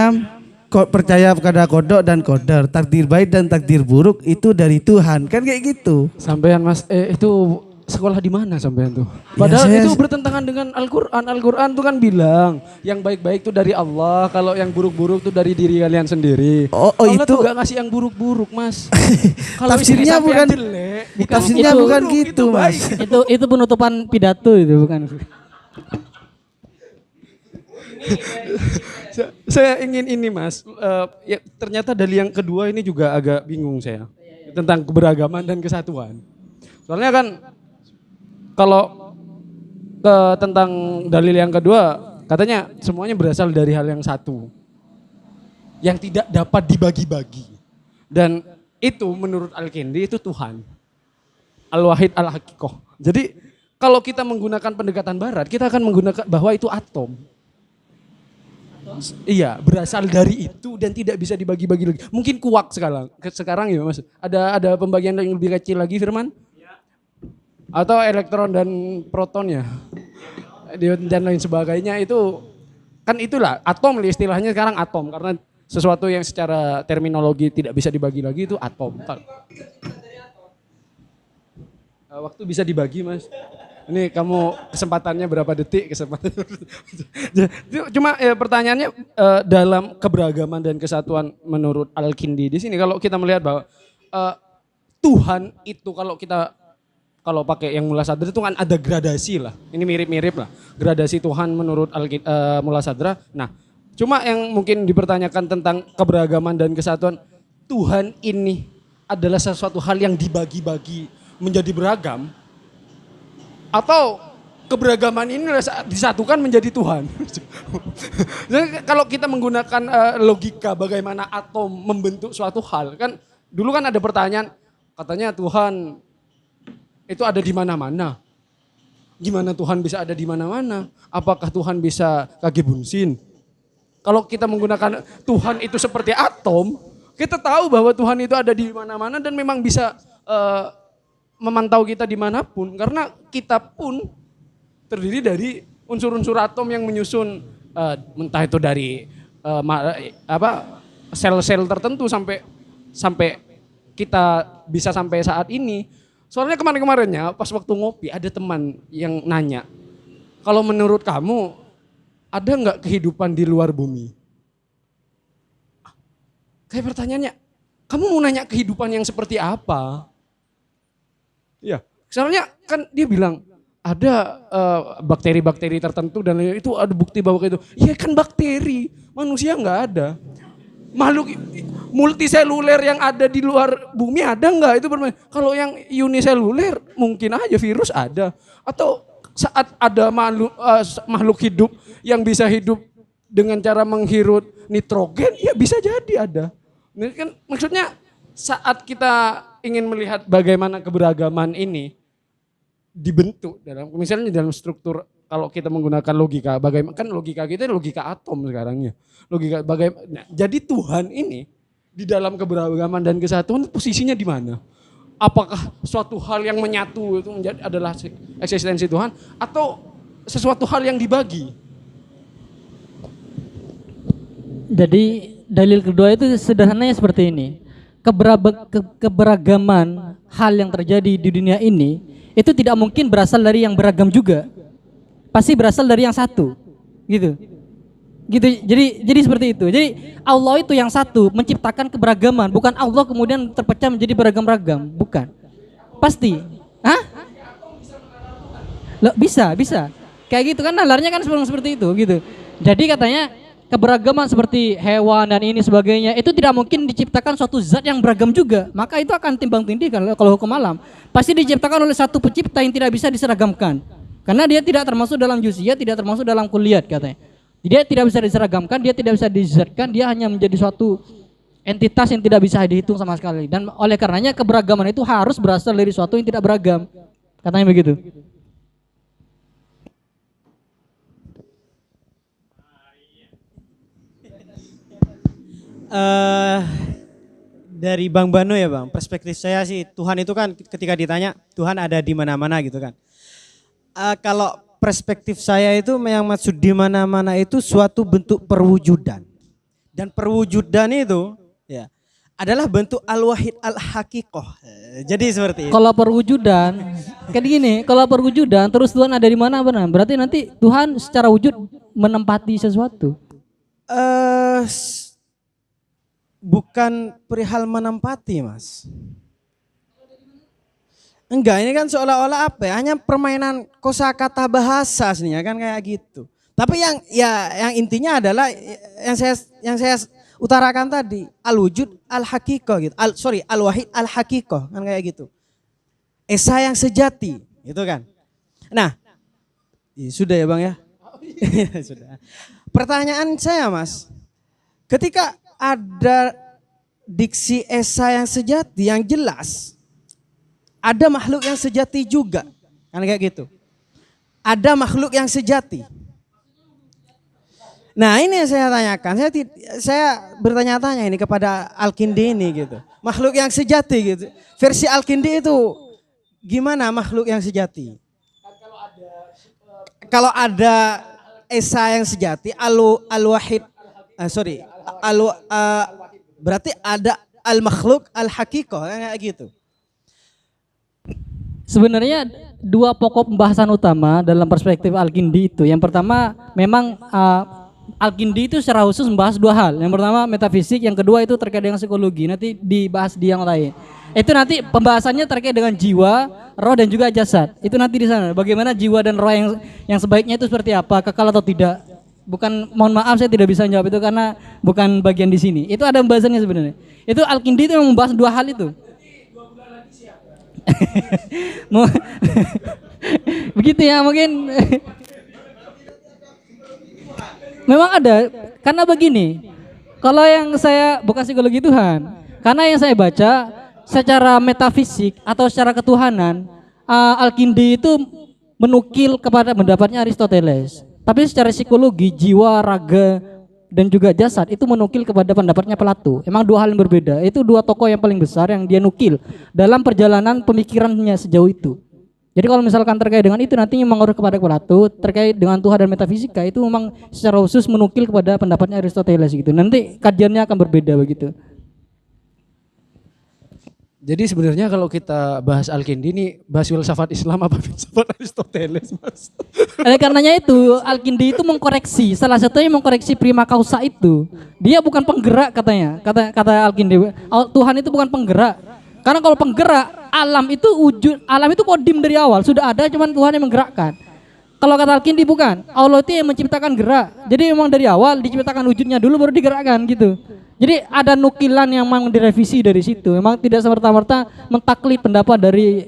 percaya pada kodok dan kodar. Takdir baik dan takdir buruk itu dari Tuhan. Kan kayak gitu. Sampean Mas, itu sekolah di mana sampean tuh? Padahal saya itu bertentangan dengan Al-Qur'an. Al-Qur'an tuh kan bilang, yang baik-baik tuh dari Allah, kalau yang buruk-buruk tuh dari diri kalian sendiri. Allah itu tuh gak ngasih yang buruk-buruk, Mas. Kalau tafsirnya istri bukan sampean jelek, tafsirnya itu bukan buruk, gitu, itu Mas. baik. Itu penutupan pidato itu bukan. Saya ingin ini Mas, ya, ternyata dari yang kedua ini juga agak bingung saya tentang keberagaman dan kesatuan. Soalnya kan kalau tentang dalil yang kedua katanya semuanya berasal dari hal yang satu, yang tidak dapat dibagi-bagi, dan itu menurut Al-Kindi itu Tuhan, Al-Wahid Al-Hakikoh. Jadi kalau kita menggunakan pendekatan Barat, kita akan menggunakan bahwa itu atom. Iya, berasal dari itu dan tidak bisa dibagi-bagi lagi. Mungkin kuak sekarang ya Mas. Ada pembagian yang lebih kecil lagi, Firman? Atau elektron dan protonnya dan lain sebagainya, itu kan itulah atom, istilahnya sekarang atom karena sesuatu yang secara terminologi tidak bisa dibagi lagi itu atom. Waktu bisa dibagi Mas. Ini kamu kesempatannya berapa detik kesempatan? Cuma pertanyaannya dalam keberagaman dan kesatuan menurut Al-Kindi di sini kalau kita melihat bahwa Tuhan itu kalau pakai yang Mullah Sadra itu kan ada gradasi lah. Ini mirip-mirip lah. Gradasi Tuhan menurut Mullah Sadra. Nah, cuma yang mungkin dipertanyakan tentang keberagaman dan kesatuan, Tuhan ini adalah sesuatu hal yang dibagi-bagi menjadi beragam, atau keberagaman ini disatukan menjadi Tuhan. Jadi kalau kita menggunakan logika bagaimana atom membentuk suatu hal, kan dulu kan ada pertanyaan, katanya Tuhan itu ada di mana-mana. Gimana Tuhan bisa ada di mana-mana? Apakah Tuhan bisa kaki bunsin? Kalau kita menggunakan Tuhan itu seperti atom, kita tahu bahwa Tuhan itu ada di mana-mana dan memang bisa memantau kita dimanapun. Karena kita pun terdiri dari unsur-unsur atom yang menyusun, entah itu dari sel-sel tertentu sampai kita bisa sampai saat ini. Soalnya kemarin-kemarinnya pas waktu ngopi ada teman yang nanya, kalau menurut kamu ada nggak kehidupan di luar bumi? Kayak pertanyaannya, kamu mau nanya kehidupan yang seperti apa? Iya, soalnya kan dia bilang ada bakteri-bakteri tertentu dan itu ada bukti bahwa itu. Iya kan bakteri, manusia nggak ada. Makhluk multiseluler yang ada di luar bumi ada nggak? Itu bermain. Kalau yang uniseluler mungkin aja virus ada. Atau saat ada makhluk hidup yang bisa hidup dengan cara menghirup nitrogen, ya bisa jadi ada. Ini kan maksudnya saat kita ingin melihat bagaimana keberagaman ini dibentuk dalam, misalnya dalam struktur, kalau kita menggunakan logika, bagaimana kan logika kita logika atom sekarang ya. Logika bagaimana? Jadi Tuhan ini di dalam keberagaman dan kesatuan posisinya di mana? Apakah suatu hal yang menyatu itu adalah eksistensi Tuhan atau sesuatu hal yang dibagi? Jadi dalil kedua itu sederhananya seperti ini. keberagaman hal yang terjadi di dunia ini itu tidak mungkin berasal dari yang beragam juga. Pasti berasal dari yang satu. Gitu. Gitu. Jadi seperti itu. Jadi Allah itu yang satu menciptakan keberagaman, bukan Allah kemudian terpecah menjadi beragam-ragam, bukan. Pasti. Hah? Loh, bisa. Kayak gitu kan nalarnya kan seperti itu gitu. Jadi katanya keberagaman seperti hewan dan ini sebagainya itu tidak mungkin diciptakan suatu zat yang beragam juga. Maka itu akan timbang tindih kalau hukum alam. Pasti diciptakan oleh satu pencipta yang tidak bisa diseragamkan. Karena dia tidak termasuk dalam juz'iyah, tidak termasuk dalam kulliyat katanya. Dia tidak bisa diseragamkan, dia tidak bisa dizatkan, dia hanya menjadi suatu entitas yang tidak bisa dihitung sama sekali. Dan oleh karenanya keberagaman itu harus berasal dari suatu yang tidak beragam. Katanya begitu. Dari Bang Bano ya Bang, perspektif saya sih Tuhan itu kan ketika ditanya Tuhan ada di mana-mana gitu kan. Kalau perspektif saya itu yang maksud di mana-mana itu suatu bentuk perwujudan. Dan perwujudan itu ya adalah bentuk al-wahid al-haqiqah. Jadi seperti itu. Kalau perwujudan, kayak gini, kalau perwujudan terus Tuhan ada di mana benar? Berarti nanti Tuhan secara wujud menempati sesuatu. Bukan perihal menempati Mas. Enggak, ini kan seolah-olah apa ya? Hanya permainan kosakata bahasa aslinya kan kayak gitu. Tapi yang intinya adalah yang saya utarakan tadi, al-wujud al-haqiqah gitu. Al-wahid al-haqiqah kan kayak gitu. Esa yang sejati, gitu kan. Nah, sudah ya Bang ya? Sudah. Pertanyaan saya Mas, ketika ada diksi esa yang sejati yang jelas, ada makhluk yang sejati juga, kan kayak gitu. Ada makhluk yang sejati. Nah ini yang saya tanyakan, saya bertanya-tanya ini kepada Al-Kindi ini gitu. Makhluk yang sejati gitu, versi Al-Kindi itu gimana makhluk yang sejati? Kalau ada esa yang sejati, al-wahid, berarti ada al-makhluk al-haqiqah kayak gitu. Sebenarnya dua pokok pembahasan utama dalam perspektif Al-Kindi itu. Yang pertama memang Al-Kindi itu secara khusus membahas dua hal. Yang pertama metafisik, yang kedua itu terkait dengan psikologi. Nanti dibahas di yang lain. Itu nanti pembahasannya terkait dengan jiwa, roh dan juga jasad. Itu nanti di sana. Bagaimana jiwa dan roh yang sebaiknya itu seperti apa, kekal atau tidak. Bukan, mohon maaf saya tidak bisa jawab itu karena bukan bagian di sini. Itu ada pembahasannya sebenarnya. Itu Al-Kindi itu membahas dua hal itu. Begitu ya mungkin. Memang ada, karena begini. Kalau yang saya bukan psikologi Tuhan, karena yang saya baca secara metafisik atau secara ketuhanan, Al-Kindi itu menukil kepada pendapatnya Aristoteles. Tapi secara psikologi, jiwa, raga, dan juga jasad itu menukil kepada pendapatnya Plato. Emang dua hal yang berbeda. Itu dua tokoh yang paling besar yang dia nukil dalam perjalanan pemikirannya sejauh itu. Jadi kalau misalkan terkait dengan itu nantinya mengaruh kepada Plato, terkait dengan Tuhan dan metafisika itu memang secara khusus menukil kepada pendapatnya Aristoteles gitu. Nanti kajiannya akan berbeda begitu. Jadi sebenarnya kalau kita bahas Al-Kindi ini bahas filsafat Islam apa filsafat Aristoteles Mas? Oleh karenanya itu Al-Kindi itu mengkoreksi, salah satunya mengkoreksi prima causa itu. Dia bukan penggerak katanya, kata Al-Kindi. Tuhan itu bukan penggerak. Karena kalau penggerak, alam itu wujud, alam itu kodim dari awal, sudah ada cuman Tuhan yang menggerakkan. Kalau kata Al-Kindi bukan, Allah itu yang menciptakan gerak. Jadi memang dari awal diciptakan wujudnya dulu baru digerakkan gitu. Jadi ada nukilan yang memang direvisi dari situ. Memang tidak serta-merta mentaklid pendapat dari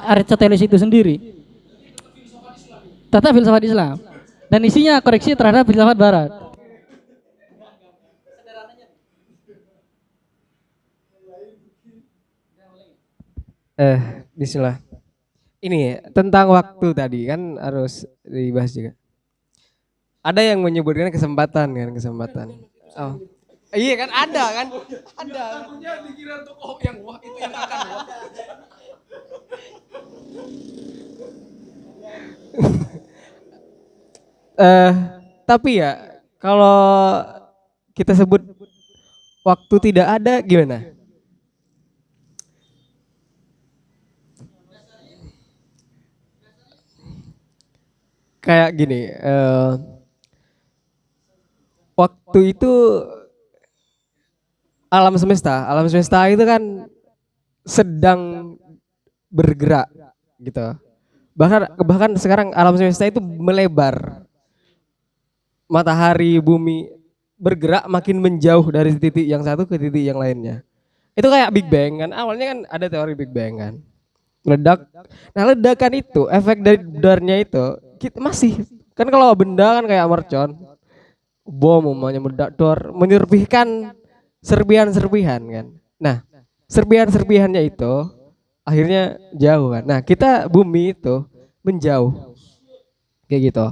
Aristoteles itu sendiri. Tetap filsafat Islam. Dan isinya koreksi terhadap filsafat Barat. Bismillah. Ini tentang waktu tadi kan harus dibahas juga. Ada yang menyebutkan kesempatan kan, kesempatan. Oh. Iya kan ada kan? Ada. Takutnya dikira tokoh yang wah itu yang akan wah. Tapi ya kalau kita sebut waktu tidak ada gimana? Kayak gini, waktu itu alam semesta itu kan sedang bergerak gitu. Bahkan sekarang alam semesta itu melebar. Matahari, bumi bergerak makin menjauh dari titik yang satu ke titik yang lainnya. Itu kayak Big Bang kan. Awalnya kan ada teori Big Bang kan. Meledak. Nah, ledakan itu, efek dari bedarnya itu kita masih kan kalau benda kan kayak mercon, bom umpamanya meledak dor, menyerpihkan serpihan-serpihan kan. Nah, serpihan-serpihannya itu akhirnya jauh kan. Nah, kita bumi itu menjauh kayak gitu.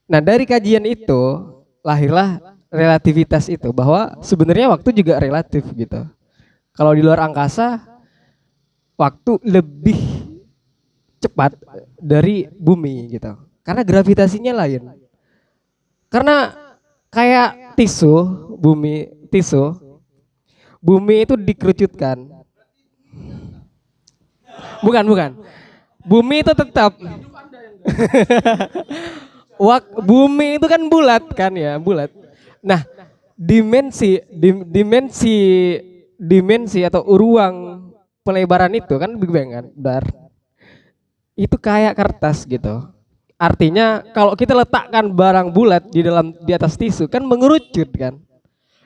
Nah, dari kajian itu lahirlah relativitas itu, bahwa sebenarnya waktu juga relatif gitu. Kalau di luar angkasa waktu lebih cepat dari bumi gitu. Karena gravitasinya lain. Karena kayak bumi itu dikerucutkan. Bukan. Bumi itu tetap bumi itu kan bulat kan ya, bulat. Nah, dimensi atau ruang pelebaran itu kan Big Bang kan, benar. Itu kayak kertas gitu. Artinya kalau kita letakkan barang bulat di atas tisu kan mengerucut kan.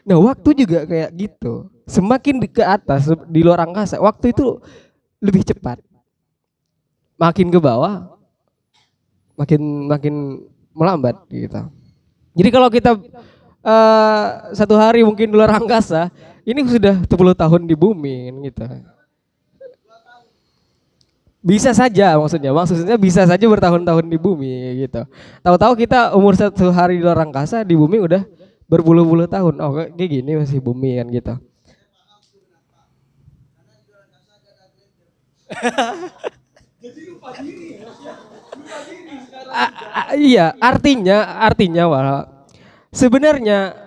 Nah, waktu juga kayak gitu. Semakin ke atas di luar angkasa, waktu itu lebih cepat. Makin ke bawah makin melambat gitu. Jadi kalau kita satu hari mungkin di luar angkasa, ini sudah 10 tahun di bumi gitu. Bisa saja maksudnya bisa saja bertahun-tahun di bumi gitu. Tahu-tahu kita umur satu hari di luar angkasa, di bumi udah berpuluh-puluh tahun. Oh, kayak gini masih bumi kan gitu. Iya, artinya sebenarnya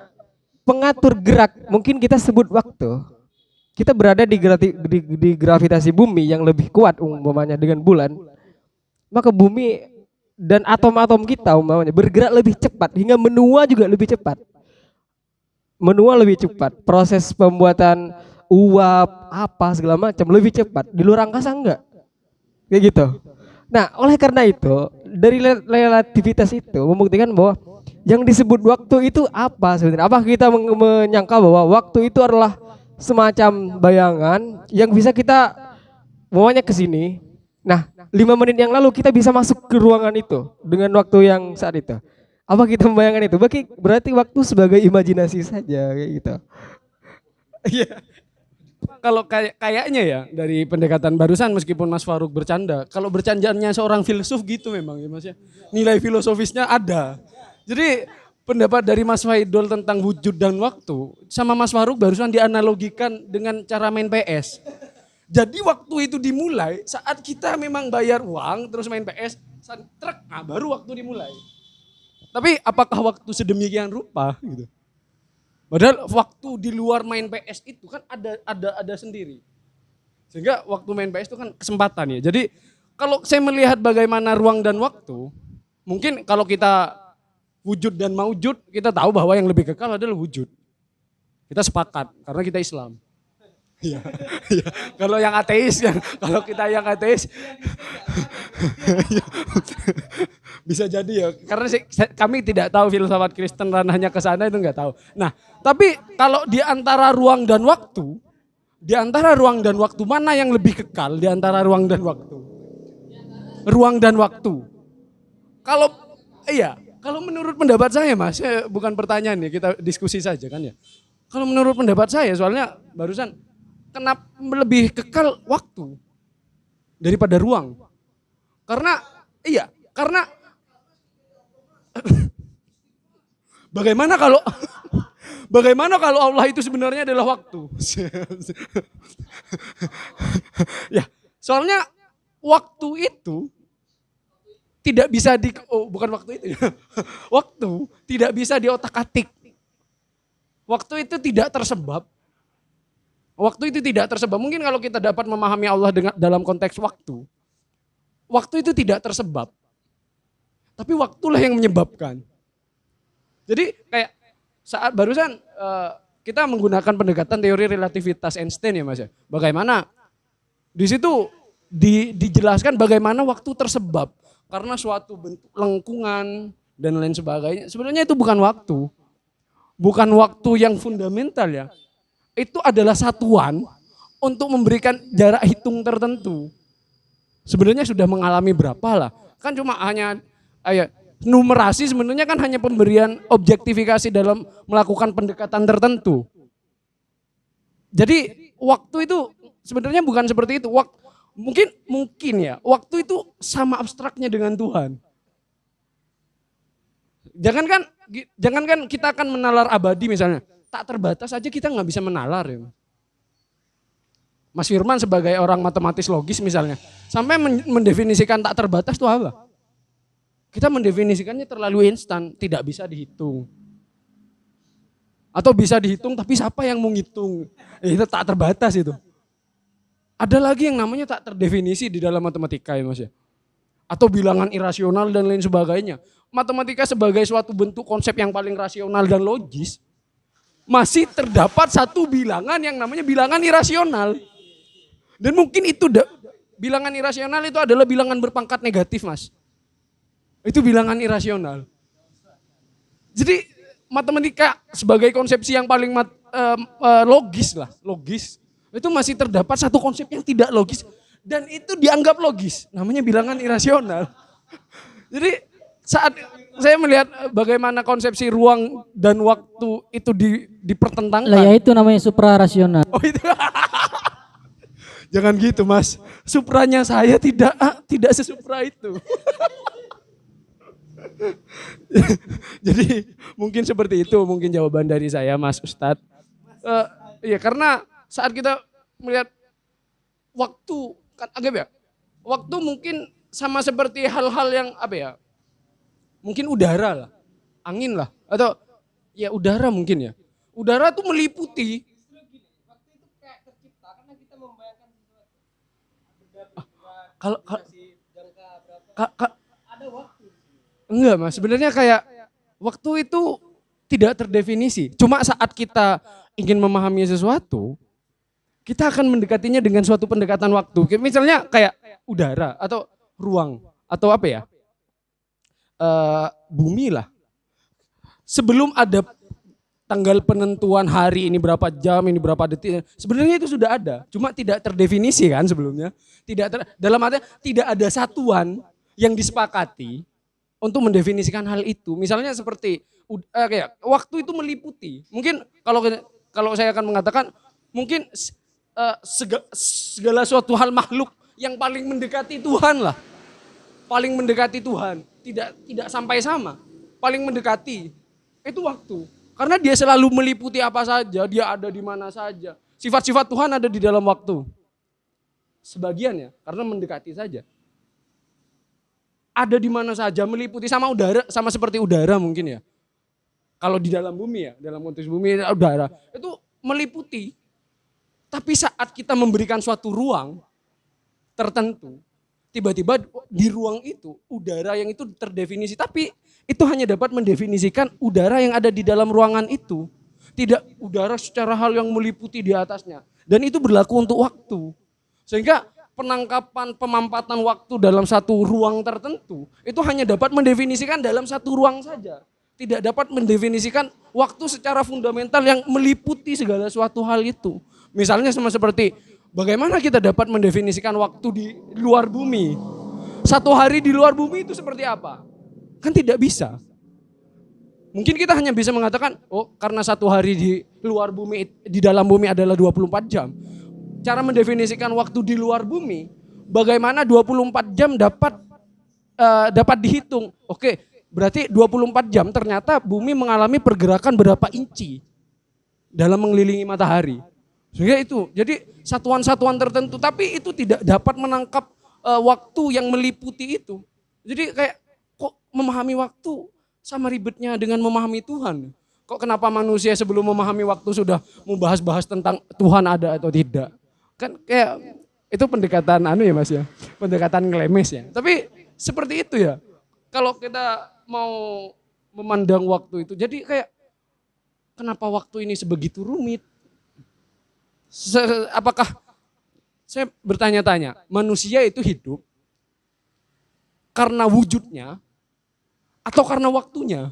pengatur gerak mungkin kita sebut waktu. Kita berada di gravitasi bumi yang lebih kuat umpamanya dengan bulan, maka bumi dan atom-atom kita umpamanya bergerak lebih cepat hingga menua juga lebih cepat. Menua lebih cepat, proses pembuatan uap apa segala macam lebih cepat. Di luar angkasa enggak. Kayak gitu. Nah, oleh karena itu, dari relativitas itu membuktikan bahwa yang disebut waktu itu apa sebenarnya? Apa kita menyangka bahwa waktu itu adalah semacam bayangan yang bisa kita maunya ke sini. Nah, 5 menit yang lalu kita bisa masuk ke ruangan itu dengan waktu yang saat itu. Apa kita membayangkan itu? Berarti waktu sebagai imajinasi saja kayak gitu. Iya. Kalau kayaknya ya dari pendekatan barusan, meskipun Mas Faruk bercanda, kalau bercandanya seorang filsuf gitu memang ya Mas ya. Nilai filosofisnya ada. Jadi pendapat dari Mas Faidol tentang wujud dan waktu sama Mas Faruk barusan dianalogikan dengan cara main PS. Jadi waktu itu dimulai saat kita memang bayar uang terus main PS, trek, nah baru waktu dimulai. Tapi apakah waktu sedemikian rupa gitu? Padahal waktu di luar main PS itu kan ada sendiri. Sehingga waktu main PS itu kan kesempatan ya. Jadi kalau saya melihat bagaimana ruang dan waktu, mungkin kalau kita wujud dan maujud, kita tahu bahwa yang lebih kekal adalah wujud. Kita sepakat karena kita Islam. Iya. Kalau yang ateis, kalau kita yang ateis bisa jadi ya. Karena kami tidak tahu filsafat Kristen ranahnya ke sana, itu nggak tahu. Nah, tapi kalau di antara ruang dan waktu, mana yang lebih kekal di antara ruang dan waktu? Ruang dan waktu. Kalau menurut pendapat saya Mas, bukan pertanyaan ya, kita diskusi saja kan ya. Kalau menurut pendapat saya, soalnya barusan kenapa lebih kekal waktu daripada ruang? Karena bagaimana kalau Allah itu sebenarnya adalah waktu? Ya, soalnya waktu itu tidak bisa waktu tidak bisa diotak-atik. Waktu itu tidak tersebab. Waktu itu tidak tersebab. Mungkin kalau kita dapat memahami Allah dalam konteks waktu. Waktu itu tidak tersebab. Tapi waktulah yang menyebabkan. Jadi kayak saat barusan kita menggunakan pendekatan teori relativitas Einstein ya Mas ya. Bagaimana di situ dijelaskan bagaimana waktu tersebab karena suatu bentuk lengkungan dan lain sebagainya. Sebenarnya itu bukan waktu. Bukan waktu yang fundamental ya. Itu adalah satuan untuk memberikan jarak hitung tertentu. Sebenarnya sudah mengalami berapa lah. Kan cuma hanya numerasi sebenarnya kan hanya pemberian objektifikasi dalam melakukan pendekatan tertentu. Jadi waktu itu sebenarnya bukan seperti itu. Mungkin ya, waktu itu sama abstraknya dengan Tuhan. Jangankan kita akan menalar abadi misalnya. Tak terbatas aja kita nggak bisa menalar ya. Mas Firman sebagai orang matematis logis misalnya, sampai mendefinisikan tak terbatas itu apa? Kita mendefinisikannya terlalu instan, tidak bisa dihitung. Atau bisa dihitung tapi siapa yang mau ngitung? Itu tak terbatas itu. Ada lagi yang namanya tak terdefinisi di dalam matematika ya Mas ya. Atau bilangan irasional dan lain sebagainya. Matematika sebagai suatu bentuk konsep yang paling rasional dan logis, masih terdapat satu bilangan yang namanya bilangan irasional. Dan mungkin itu bilangan irasional itu adalah bilangan berpangkat negatif Mas. Itu bilangan irasional. Jadi matematika sebagai konsepsi yang paling logis. Itu masih terdapat satu konsep yang tidak logis dan itu dianggap logis. Namanya bilangan irasional. Jadi saat saya melihat bagaimana konsepsi ruang dan waktu itu dipertentangkan. Lah ya itu namanya suprarasional. Oh itu. Jangan gitu Mas. Supranya saya tidak sesupra itu. Jadi mungkin seperti itu mungkin jawaban dari saya Mas Ustadz. Ya karena saat kita melihat waktu kan agak ya. Waktu mungkin sama seperti hal-hal yang apa ya. Mungkin udara lah, angin lah, atau ya udara mungkin ya. Udara tuh meliputi. Kalau enggak Mas, sebenarnya kayak waktu itu tidak terdefinisi. Cuma saat kita ingin memahami sesuatu, kita akan mendekatinya dengan suatu pendekatan waktu. Misalnya kayak udara atau ruang atau apa ya? Bumi lah. Sebelum ada tanggal penentuan hari ini berapa jam, ini berapa detik, sebenarnya itu sudah ada. Cuma tidak terdefinisi kan sebelumnya. Dalam artinya tidak ada satuan yang disepakati untuk mendefinisikan hal itu. Misalnya seperti kayak waktu itu meliputi. Mungkin kalau saya akan mengatakan mungkin segala suatu hal makhluk yang paling mendekati Tuhan lah. Paling mendekati Tuhan. Tidak sampai sama, paling mendekati itu waktu. Karena dia selalu meliputi apa saja, dia ada di mana saja. Sifat-sifat Tuhan ada di dalam waktu. Sebagian ya, karena mendekati saja. Ada di mana saja, meliputi sama udara, sama seperti udara mungkin ya. Kalau di dalam bumi ya, dalam konteks bumi udara, itu meliputi. Tapi saat kita memberikan suatu ruang tertentu, tiba-tiba di ruang itu udara yang itu terdefinisi, tapi itu hanya dapat mendefinisikan udara yang ada di dalam ruangan itu, tidak udara secara hal yang meliputi di atasnya. Dan itu berlaku untuk waktu. Sehingga penangkapan pemampatan waktu dalam satu ruang tertentu itu hanya dapat mendefinisikan dalam satu ruang saja. Tidak dapat mendefinisikan waktu secara fundamental yang meliputi segala suatu hal itu. Misalnya sama seperti bagaimana kita dapat mendefinisikan waktu di luar bumi? Satu hari di luar bumi itu seperti apa? Kan tidak bisa. Mungkin kita hanya bisa mengatakan, oh karena satu hari di luar bumi, di dalam bumi adalah 24 jam. Cara mendefinisikan waktu di luar bumi, bagaimana 24 jam dapat dihitung. Oke, berarti 24 jam ternyata bumi mengalami pergerakan berapa inci dalam mengelilingi matahari. Sehingga itu, jadi satuan-satuan tertentu, tapi itu tidak dapat menangkap waktu yang meliputi itu. Jadi kayak kok memahami waktu sama ribetnya dengan memahami Tuhan. Kok kenapa manusia sebelum memahami waktu sudah membahas-bahas tentang Tuhan ada atau tidak? Kan kayak itu pendekatan anu ya Mas ya. Pendekatan ngelemes ya. Tapi seperti itu ya. Kalau kita mau memandang waktu itu jadi kayak kenapa waktu ini sebegitu rumit? Apakah saya bertanya-tanya, manusia itu hidup karena wujudnya atau karena waktunya?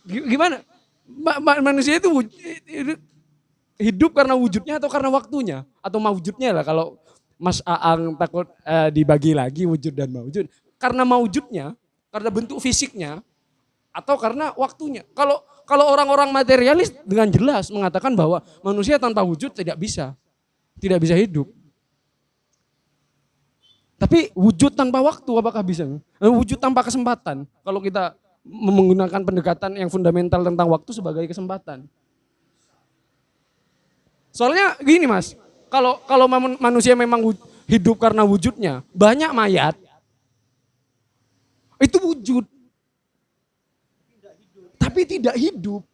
Gimana? Manusia itu hidup karena wujudnya atau karena waktunya? Atau mawujudnya lah kalau Mas Aang takut dibagi lagi wujud dan mawujud. Karena mawujudnya, karena bentuk fisiknya, atau karena waktunya. Kalau orang-orang materialis dengan jelas mengatakan bahwa manusia tanpa wujud tidak bisa hidup. Tapi wujud tanpa waktu apakah bisa? Wujud tanpa kesempatan. Kalau kita menggunakan pendekatan yang fundamental tentang waktu sebagai kesempatan. Soalnya gini Mas, kalau manusia memang hidup karena wujudnya, banyak mayat itu wujud. Tapi tidak hidup.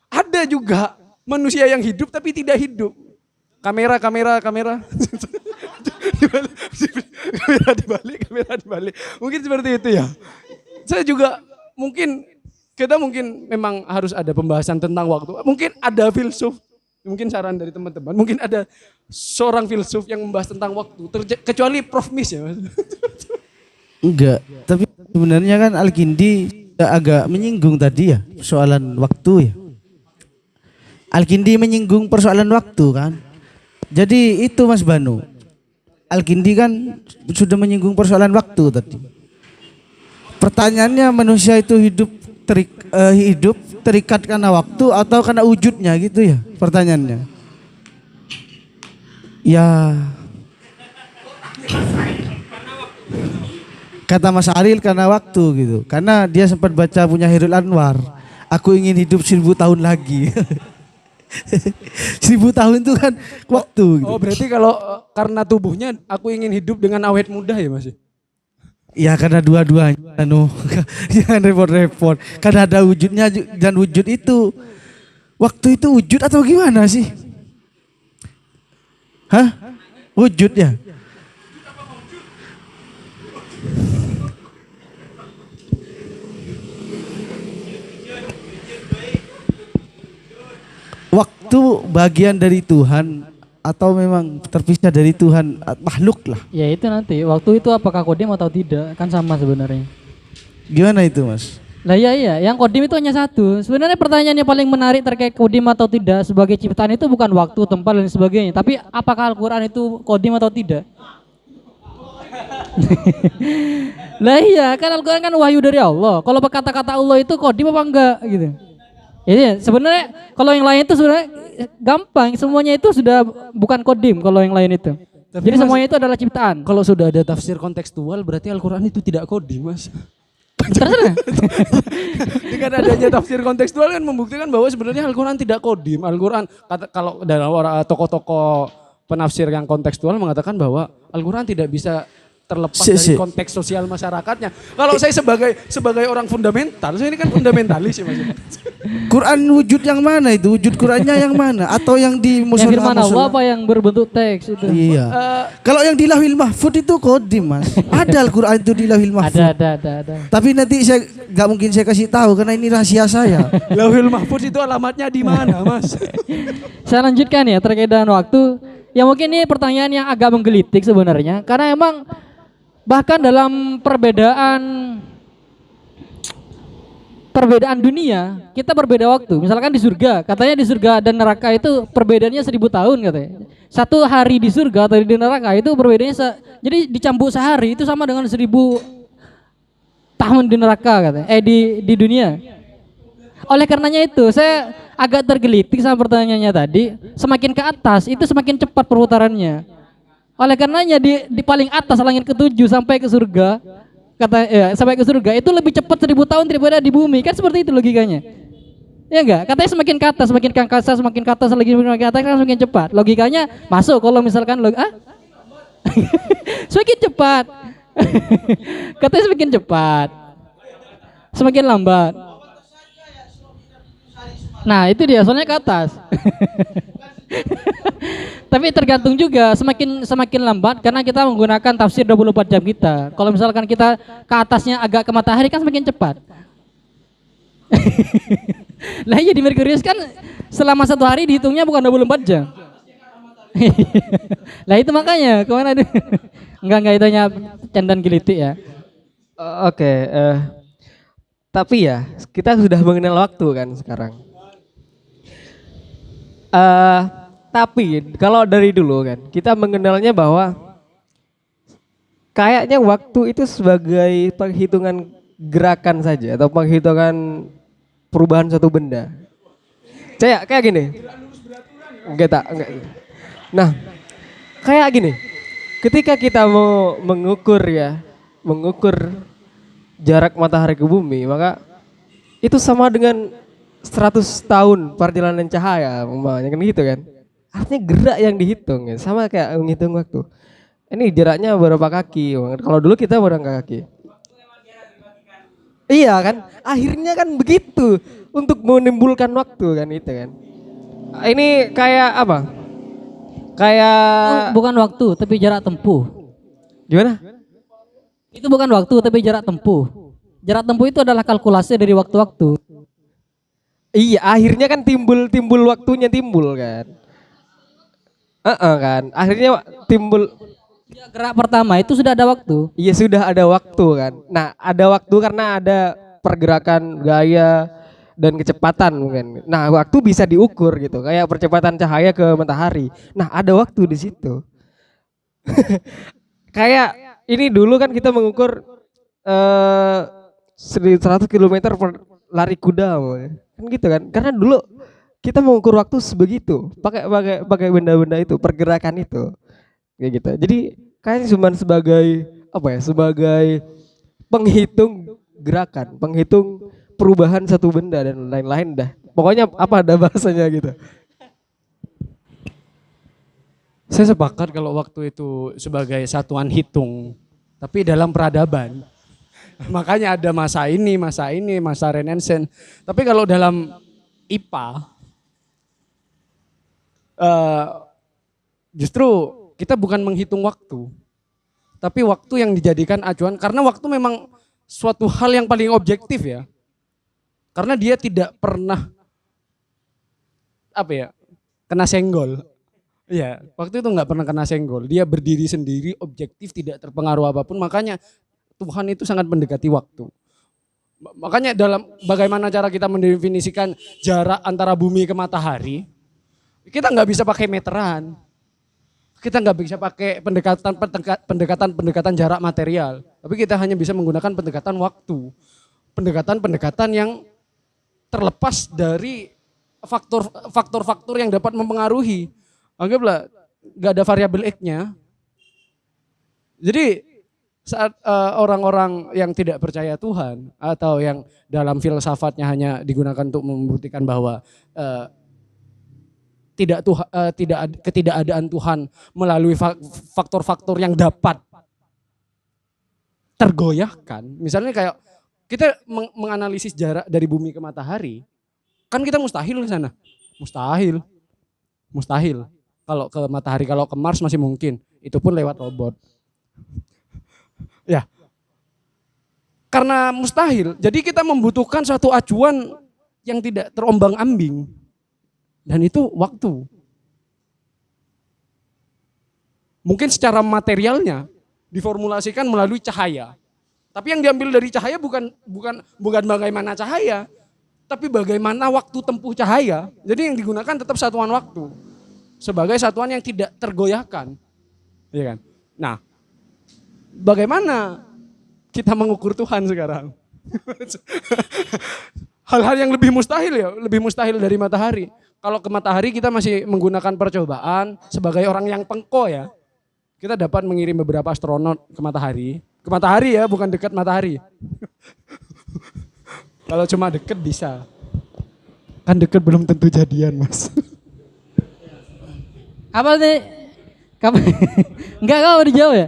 Ada juga manusia yang hidup tapi tidak hidup. Kamera. Kamera dibalik. Mungkin seperti itu ya. Saya juga kita mungkin memang harus ada pembahasan tentang waktu. Mungkin ada filsuf, mungkin saran dari teman-teman. Mungkin ada seorang filsuf yang membahas tentang waktu. Kecuali Prof. Mis ya Mas. Enggak, tapi sebenarnya kan Al-Kindi agak menyinggung tadi ya persoalan waktu ya. Al-Kindi menyinggung persoalan waktu kan. Jadi itu Mas Banu. Al-Kindi kan sudah menyinggung persoalan waktu tadi. Pertanyaannya manusia itu hidup terikat karena waktu atau karena wujudnya gitu ya pertanyaannya. Ya kata Mas Aril karena waktu gitu. Karena dia sempat baca punya Hairul Anwar. Aku ingin hidup 1000 tahun lagi. 1000 tahun itu kan waktu gitu. Oh berarti kalau karena tubuhnya aku ingin hidup dengan awet muda ya Mas? Ya karena dua-duanya. Jangan repot-repot. Karena ada wujudnya dan wujud itu. Waktu itu wujud atau gimana sih? Hah? Wujud ya? Waktu bagian dari Tuhan atau memang terpisah dari Tuhan, makhluk lah. Ya itu nanti, waktu itu apakah kodim atau tidak, kan sama sebenarnya. Gimana itu Mas? Lah iya, yang kodim itu hanya satu. Sebenarnya pertanyaan yang paling menarik terkait kodim atau tidak sebagai ciptaan itu bukan waktu, tempat dan sebagainya. Tapi apakah Al-Quran itu kodim atau tidak? Lah iya, kan Al-Quran kan wahyu dari Allah. Kalau kata-kata Allah itu kodim apa enggak gitu. Iya, sebenarnya kalau yang lain itu sebenarnya gampang, semuanya itu sudah bukan kodim kalau yang lain itu. Tapi Jadi Mas, semuanya itu adalah ciptaan. kalau sudah ada tafsir kontekstual berarti Al-Quran itu tidak kodim Mas. Terserah. Dengan adanya tafsir kontekstual kan membuktikan bahwa sebenarnya Al-Quran tidak kodim. Al-Quran kalau dalam tokoh-tokoh penafsir yang kontekstual mengatakan bahwa Al-Quran tidak bisa terlepas dari konteks sosial masyarakatnya. Kalau saya sebagai orang fundamental, saya ini kan fundamentalis ya Mas. Quran wujud yang mana itu? Wujud Qurannya yang mana? Atau yang di Yang firman Allah apa yang berbentuk teks itu? Iya. Kalau yang di Lauhil Mahfud itu kodim Mas. Ada Al-Quran itu di Lauhil Mahfud. Ada. Tapi nanti saya nggak mungkin saya kasih tahu karena ini rahasia saya. Lauhil Mahfud itu alamatnya di mana Mas? Saya lanjutkan ya terkait dengan waktu. Ya mungkin ini pertanyaan yang agak menggelitik sebenarnya. Karena emang bahkan dalam perbedaan dunia, kita berbeda waktu. Misalkan di surga, katanya di surga dan neraka itu perbedaannya 1000 tahun katanya. Satu hari di surga atau di neraka itu perbedaannya jadi dicambuk sehari itu sama dengan 1000 tahun di neraka katanya. Di dunia. Oleh karenanya itu saya agak tergelitik sama pertanyaannya tadi. Semakin ke atas itu semakin cepat perputarannya. Oleh karenanya di paling atas langit ke-7 sampai ke surga, sampai ke surga itu lebih cepat 1000 tahun daripada di bumi. Kan seperti itu logikanya. Ya enggak? Katanya semakin ke atas, semakin ke angkasa, semakin ke atas lagi semakin ke atas kan semakin cepat. Logikanya masuk kalau misalkan semakin cepat. Katanya semakin cepat. semakin lambat. Nah itu dia, soalnya ke atas. Tapi tergantung juga, semakin lambat karena kita menggunakan tafsir 24 jam kita. Kalau misalkan kita ke atasnya agak ke matahari kan semakin cepat. Lah iya di Merkurius kan selama 1 hari dihitungnya bukan 24 jam. Lah itu makanya kemana deh? Enggak itu hanya candan gelitik ya. Oke, tapi ya kita sudah mengenal waktu kan sekarang. Tapi kalau dari dulu kan kita mengenalnya bahwa kayaknya waktu itu sebagai penghitungan gerakan saja atau penghitungan perubahan suatu benda. Kayak gini. Enggak. Nah, kayak gini. Ketika kita mau mengukur jarak matahari ke bumi, maka itu sama dengan 100 tahun perjalanan cahaya, umpamanya kan gitu kan. Artinya gerak yang dihitung ya, sama kayak menghitung waktu. Ini jaraknya berapa kaki? Kalau dulu kita berapa kaki? Iya kan? Akhirnya kan begitu untuk menimbulkan waktu kan itu kan. Ini kayak apa? Kayak Bukan waktu tapi jarak tempuh. gimana? Itu bukan waktu tapi jarak tempuh. Jarak tempuh itu adalah kalkulasi dari waktu-waktu. Iya, akhirnya kan timbul waktunya timbul kan. Kan. Akhirnya timbul. Ya, gerak pertama itu sudah ada waktu. Iya sudah ada waktu kan. Nah ada waktu karena ada pergerakan gaya dan kecepatan mungkin. Nah waktu bisa diukur gitu. Kayak percepatan cahaya ke matahari. Nah ada waktu di situ. Kayak ini dulu kan kita mengukur 100 km per lari kuda kan gitu kan. Karena dulu kita mengukur waktu sebegitu. Pakai benda-benda itu, pergerakan itu. Kayak gitu. Jadi kayaknya cuma sebagai apa ya? Sebagai penghitung gerakan, penghitung perubahan satu benda dan lain-lain dah. Pokoknya apa ada bahasanya gitu. Saya sepakat kalau waktu itu sebagai satuan hitung, tapi dalam peradaban. Makanya ada masa ini, masa Renaissance. Tapi kalau dalam IPA, justru kita bukan menghitung waktu, tapi waktu yang dijadikan acuan. Karena waktu memang suatu hal yang paling objektif ya. Karena dia tidak pernah kena senggol. Iya, waktu itu nggak pernah kena senggol. Dia berdiri sendiri, objektif, tidak terpengaruh apapun. Makanya Tuhan itu sangat mendekati waktu. Makanya dalam bagaimana cara kita mendefinisikan jarak antara bumi ke matahari, kita nggak bisa pakai meteran. Kita nggak bisa pakai pendekatan jarak material. Tapi kita hanya bisa menggunakan pendekatan waktu. Pendekatan yang terlepas dari faktor-faktor yang dapat mempengaruhi. Anggaplah nggak ada variabel X-nya. Jadi saat orang-orang yang tidak percaya Tuhan atau yang dalam filsafatnya hanya digunakan untuk membuktikan bahwa ketidakadaan Tuhan melalui faktor-faktor yang dapat tergoyahkan. Misalnya kayak kita menganalisis jarak dari bumi ke matahari, kan kita mustahil ke sana. Mustahil. Kalau ke matahari, kalau ke Mars masih mungkin. Itu pun lewat robot. Ya. Karena mustahil, jadi kita membutuhkan suatu acuan yang tidak terombang-ambing. Dan itu waktu. Mungkin secara materialnya diformulasikan melalui cahaya. Tapi yang diambil dari cahaya bukan bagaimana cahaya, tapi bagaimana waktu tempuh cahaya. Jadi yang digunakan tetap satuan waktu sebagai satuan yang tidak tergoyahkan. Iya kan? Nah, bagaimana kita mengukur Tuhan sekarang? Hal-hal yang lebih mustahil dari matahari. Kalau ke matahari kita masih menggunakan percobaan sebagai orang yang pengko ya. Kita dapat mengirim beberapa astronot ke matahari. Ke matahari ya, bukan dekat matahari. Kalau cuma dekat bisa. Kan dekat belum tentu jadian, Mas. Apa sih? Kamu enggak dijawab ya?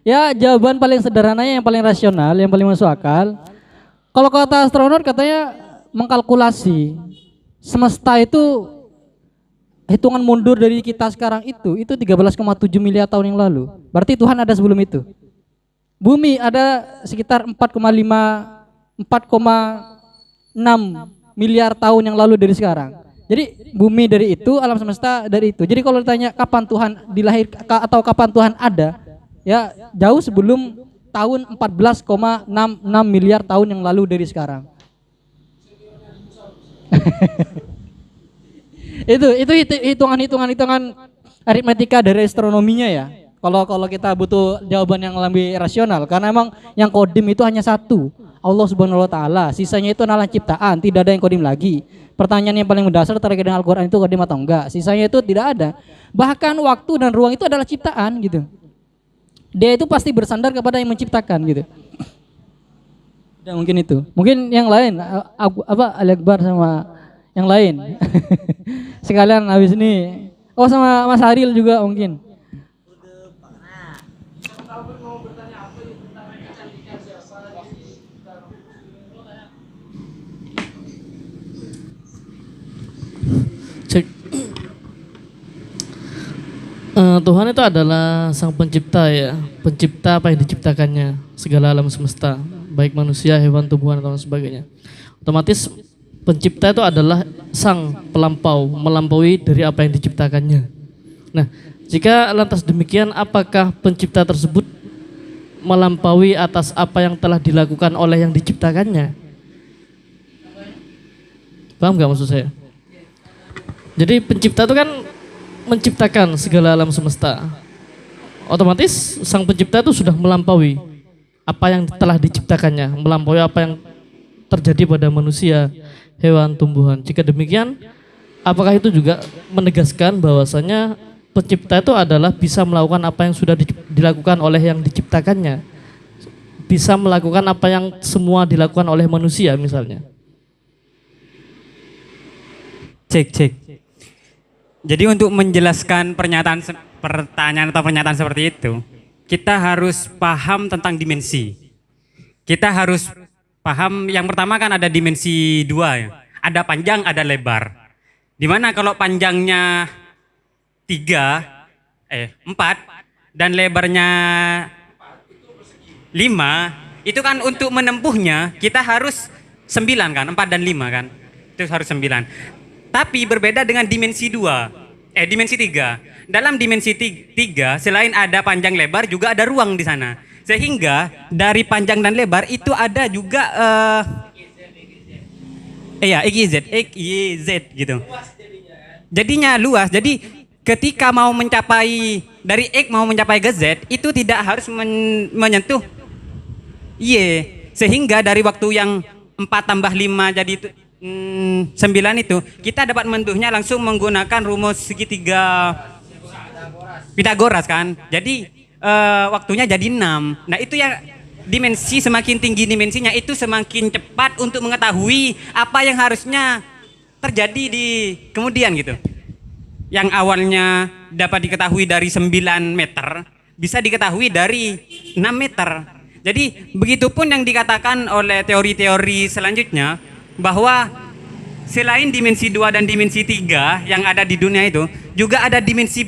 Ya jawaban paling sederhananya yang paling rasional, yang paling masuk akal. Kalau kata astronot katanya mengkalkulasi semesta itu hitungan mundur dari kita sekarang itu 13,7 miliar tahun yang lalu. Berarti Tuhan ada sebelum itu. Bumi ada sekitar 4,6 miliar tahun yang lalu dari sekarang. Jadi bumi dari itu, alam semesta dari itu. Jadi kalau ditanya kapan Tuhan dilahirkan atau kapan Tuhan ada, ya jauh sebelum tahun 14,66 miliar tahun yang lalu dari sekarang. itu hitungan aritmetika dari astronominya ya. Kalau kita butuh jawaban yang lebih rasional, karena emang yang kodim itu hanya satu, Allah Subhanahu wa taala. Sisanya itu adalah ciptaan, tidak ada yang kodim lagi. Pertanyaan yang paling mendasar terkait dengan Al-Qur'an itu kodim atau enggak? Sisanya itu tidak ada. Bahkan waktu dan ruang itu adalah ciptaan gitu. Dia itu pasti bersandar kepada yang menciptakan gitu. Dan mungkin itu. Mungkin yang lain Al-Akbar sama yang lain. Sekalian habis ini. Oh sama Mas Haril juga mungkin. Cek. Tuhan itu adalah sang pencipta ya, pencipta apa yang diciptakannya, segala alam semesta, baik manusia, hewan, tumbuhan dan sebagainya. Otomatis pencipta itu adalah sang melampaui dari apa yang diciptakannya. Nah, jika lantas demikian, apakah pencipta tersebut melampaui atas apa yang telah dilakukan oleh yang diciptakannya? Paham nggak maksud saya? Jadi pencipta itu kan menciptakan segala alam semesta. Otomatis sang pencipta itu sudah melampaui apa yang telah diciptakannya, melampaui apa yang terjadi pada manusia, hewan, tumbuhan. Jika demikian, apakah itu juga menegaskan bahwasanya pencipta itu adalah bisa melakukan apa yang sudah dilakukan oleh yang diciptakannya, bisa melakukan apa yang semua dilakukan oleh manusia misalnya? Cek. Jadi untuk menjelaskan pertanyaan atau pernyataan seperti itu, kita harus paham tentang dimensi. Kita harus paham yang pertama kan ada dimensi 2 ya. Ada panjang, ada lebar. Dimana kalau panjangnya 4 dan lebarnya 5, itu kan untuk menempuhnya kita harus 9 kan, 4 dan 5 kan. Itu harus 9. Tapi berbeda dengan dimensi 3. Dalam dimensi 3 selain ada panjang lebar juga ada ruang di sana. Sehingga dari panjang dan lebar itu ada juga XYZ gitu. Jadinya luas. Jadi ketika mau mencapai dari X mau mencapai ke Z itu tidak harus menyentuh Y. Sehingga dari waktu yang 4 tambah 5 jadi 9 itu kita dapat menentuhnya langsung menggunakan rumus segitiga Pitagoras kan. Jadi waktunya jadi 6. Nah itu ya, dimensi semakin tinggi dimensinya itu semakin cepat untuk mengetahui apa yang harusnya terjadi di kemudian gitu. Yang awalnya dapat diketahui dari 9 meter bisa diketahui dari 6 meter. Jadi begitupun yang dikatakan oleh teori-teori selanjutnya, bahwa selain dimensi 2 dan dimensi 3 yang ada di dunia itu juga ada dimensi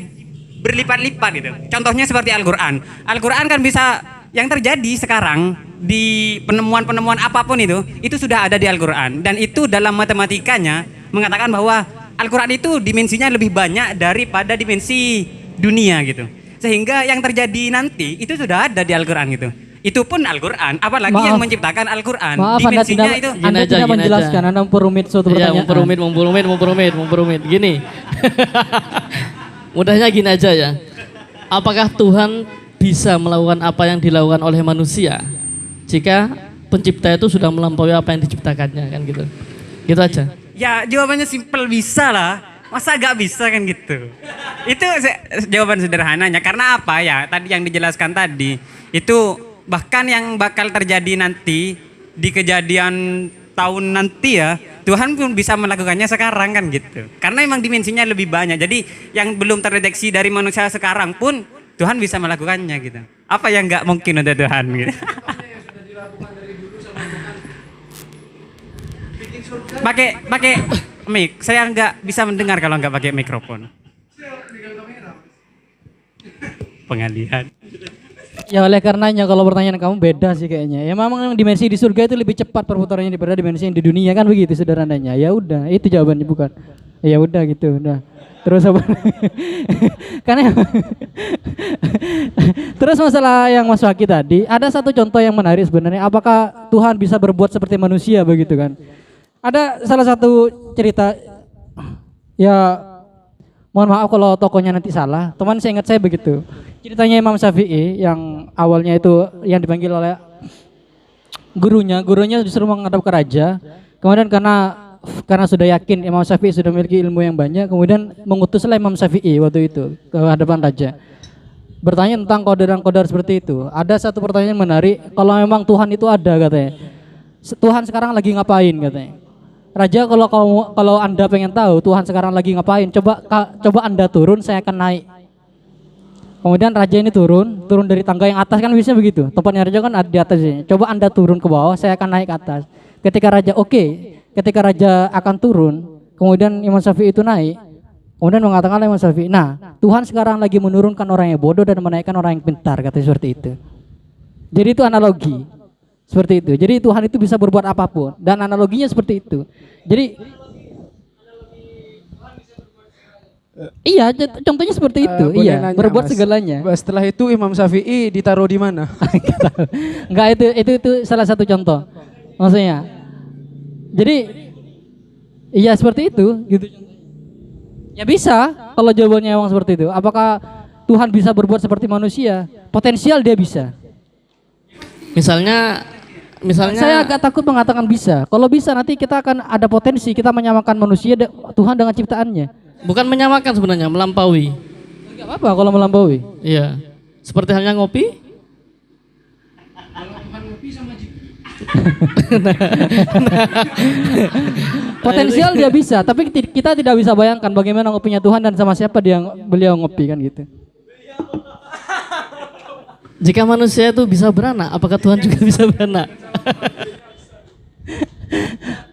berlipat-lipat gitu. Contohnya seperti Al-Quran. Al-Quran kan bisa, yang terjadi sekarang di penemuan-penemuan apapun itu sudah ada di Al-Quran. Dan itu dalam matematikanya mengatakan bahwa Al-Quran itu dimensinya lebih banyak daripada dimensi dunia gitu. Sehingga yang terjadi nanti itu sudah ada di Al-Quran gitu. Itu pun Al-Quran, apalagi yang menciptakan Al-Quran. Maaf, dimensinya Anda tidak menjelaskan, Anda memperumit suatu pertanyaan. Ya, memperumit. Gini. Mudahnya gini aja ya. Apakah Tuhan bisa melakukan apa yang dilakukan oleh manusia jika pencipta itu sudah melampaui apa yang diciptakannya kan gitu. Gitu aja. Ya jawabannya simpel, bisa lah. Masa gak bisa kan gitu. Itu jawaban sederhananya. Karena apa ya, tadi yang dijelaskan tadi itu bahkan yang bakal terjadi nanti di kejadian tahun nanti ya, Tuhan pun bisa melakukannya sekarang kan gitu. Karena memang dimensinya lebih banyak. Jadi yang belum terdeteksi dari manusia sekarang pun Tuhan bisa melakukannya gitu. Apa yang nggak mungkin untuk Tuhan gitu. Pakai mic, saya nggak bisa mendengar kalau nggak pakai mikrofon. Pengalihan. Ya oleh karenanya kalau pertanyaan kamu beda sih kayaknya. Ya memang dimensi di surga itu lebih cepat perputarannya daripada dimensi yang di dunia kan begitu sederhananya. Ya udah, itu jawabannya bukan. Ya udah gitu, udah. Terus apa? Karena terus masalah yang Mas Waki tadi, ada satu contoh yang menarik sebenarnya. Apakah Tuhan bisa berbuat seperti manusia begitu kan? Ada salah satu cerita, ya mohon maaf kalau tokonya nanti salah. Teman saya ingat saya begitu. Ceritanya Imam Syafi'i yang awalnya itu yang dipanggil oleh gurunya disuruh menghadap ke raja. Kemudian karena sudah yakin Imam Syafi'i sudah memiliki ilmu yang banyak, kemudian mengutuslah Imam Syafi'i waktu itu ke hadapan raja. Bertanya tentang kodar seperti itu. Ada satu pertanyaan menarik, kalau memang Tuhan itu ada katanya. Tuhan sekarang lagi ngapain katanya. Raja, kalau Anda pengen tahu Tuhan sekarang lagi ngapain, coba Anda turun, saya akan naik. Kemudian raja ini turun dari tangga yang atas kan biasanya begitu. Tempatnya raja kan di atas ini. Coba Anda turun ke bawah, saya akan naik ke atas. Ketika raja akan turun, kemudian Imam Syafi'i itu naik. Kemudian mengatakan Imam Syafi'i, nah Tuhan sekarang lagi menurunkan orang yang bodoh dan menaikkan orang yang pintar, katanya seperti itu. Jadi itu analogi. Seperti itu. Jadi Tuhan itu bisa berbuat apapun dan analoginya seperti itu. Jadi iya, contohnya seperti itu. Boleh Iya, nanya, berbuat Mas. segalanya. Setelah itu Imam Syafi'i ditaruh di mana? Enggak, itu salah satu contoh. Maksudnya. Jadi iya seperti itu gitu. Ya bisa kalau jawabannya memang seperti itu. Apakah Tuhan bisa berbuat seperti manusia? Potensial dia bisa. Misalnya Saya agak takut mengatakan bisa. Kalau bisa nanti kita akan ada potensi kita menyamakan manusia Tuhan dengan ciptaannya. bukan menyamakan sebenarnya, melampaui. Enggak apa-apa kalau melampaui. Iya. Seperti halnya ngopi. Potensial dia bisa, tapi kita tidak bisa bayangkan bagaimana ngopinya Tuhan dan sama siapa beliau ngopi kan gitu. Jika manusia itu bisa beranak, apakah Tuhan juga bisa beranak?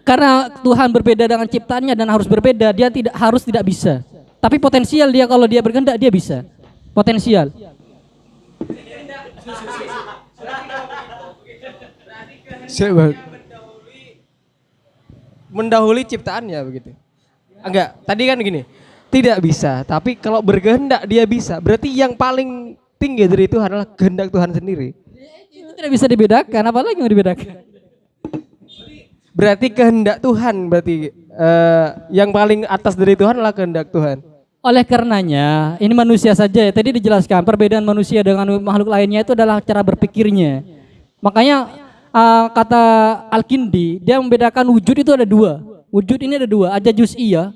Karena Tuhan berbeda dengan ciptaannya dan harus berbeda, dia tidak bisa. Tapi potensial dia kalau dia berkehendak dia bisa. Potensial. Mendahului ciptaannya begitu. Enggak, tadi kan gini. Tidak bisa, tapi kalau berkehendak dia bisa. Berarti yang paling tinggi dari itu adalah kehendak Tuhan sendiri. Itu tidak bisa dibedakan, apalagi mau dibedakan. Berarti kehendak Tuhan, berarti yang paling atas dari Tuhan adalah kehendak Tuhan. Oleh karenanya, ini manusia saja ya. Tadi dijelaskan perbedaan manusia dengan makhluk lainnya itu adalah cara berpikirnya. Makanya kata Al-Kindi, dia membedakan wujud itu ada dua. Wujud ini ada dua, ada juz'iyah,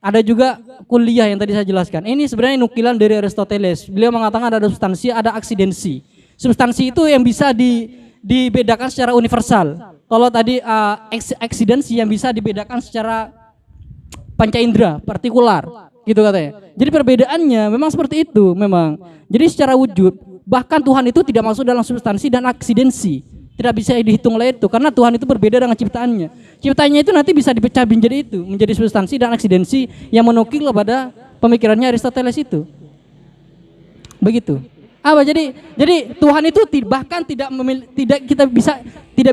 ada juga kuliah yang tadi saya jelaskan. Ini sebenarnya nukilan dari Aristoteles. Beliau mengatakan ada substansi, ada aksidensi. Substansi itu yang bisa dibedakan secara universal. Kalau tadi aksidensi yang bisa dibedakan secara panca indera, partikular, gitu katanya. Jadi perbedaannya memang seperti itu memang. Jadi secara wujud, bahkan Tuhan itu tidak masuk dalam substansi dan aksidensi. Tidak bisa dihitung oleh itu karena Tuhan itu berbeda dengan ciptaannya. Ciptaannya itu nanti bisa dipecah menjadi itu, menjadi substansi dan aksidensi yang menukil kepada pemikirannya Aristoteles itu. Begitu. Apa jadi Tuhan itu bahkan tidak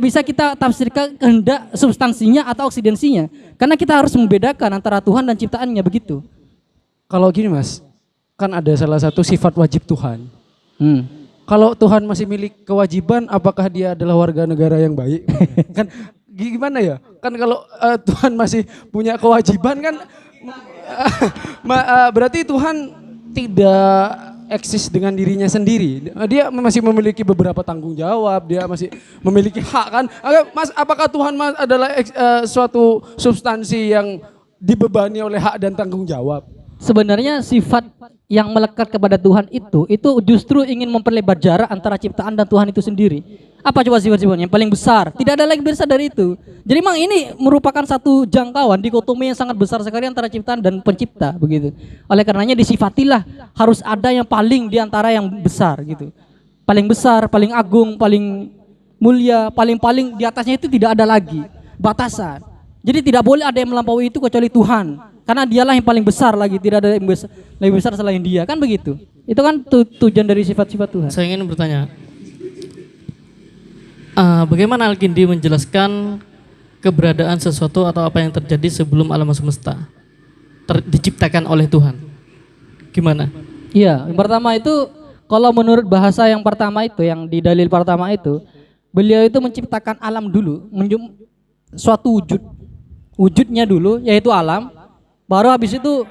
bisa kita tafsirkan kehendak substansinya atau aksidensinya. Karena kita harus membedakan antara Tuhan dan ciptaannya begitu. Kalau gini Mas, kan ada salah satu sifat wajib Tuhan. Kalau Tuhan masih milik kewajiban, apakah dia adalah warga negara yang baik? Kan gimana ya? Kan kalau Tuhan masih punya kewajiban kan berarti Tuhan tidak eksis dengan dirinya sendiri. Dia masih memiliki beberapa tanggung jawab, dia masih memiliki hak kan? Mas, apakah Tuhan adalah suatu substansi yang dibebani oleh hak dan tanggung jawab? sebenarnya sifat yang melekat kepada Tuhan itu justru ingin memperlebar jarak antara ciptaan dan Tuhan itu sendiri. Apa coba sifat-sifatnya? Yang paling besar. Tidak ada lagi besar dari itu. Jadi memang ini merupakan satu jangkauan dikotomi yang sangat besar sekali antara ciptaan dan pencipta begitu. Oleh karenanya disifatilah harus ada yang paling di antara yang besar gitu. Paling besar, paling agung, paling mulia, paling di atasnya itu tidak ada lagi batasan. Jadi tidak boleh ada yang melampaui itu kecuali Tuhan. Karena dialah yang paling besar lagi, tidak ada yang lebih besar selain dia, kan begitu. Itu kan tujuan dari sifat-sifat Tuhan. Saya ingin bertanya, bagaimana Al-Kindi menjelaskan keberadaan sesuatu atau apa yang terjadi sebelum alam semesta diciptakan oleh Tuhan? Gimana? Iya, yang pertama itu kalau menurut bahasa yang pertama itu, yang di dalil pertama itu, beliau itu menciptakan alam dulu, suatu wujudnya dulu, yaitu alam. Baru habis itu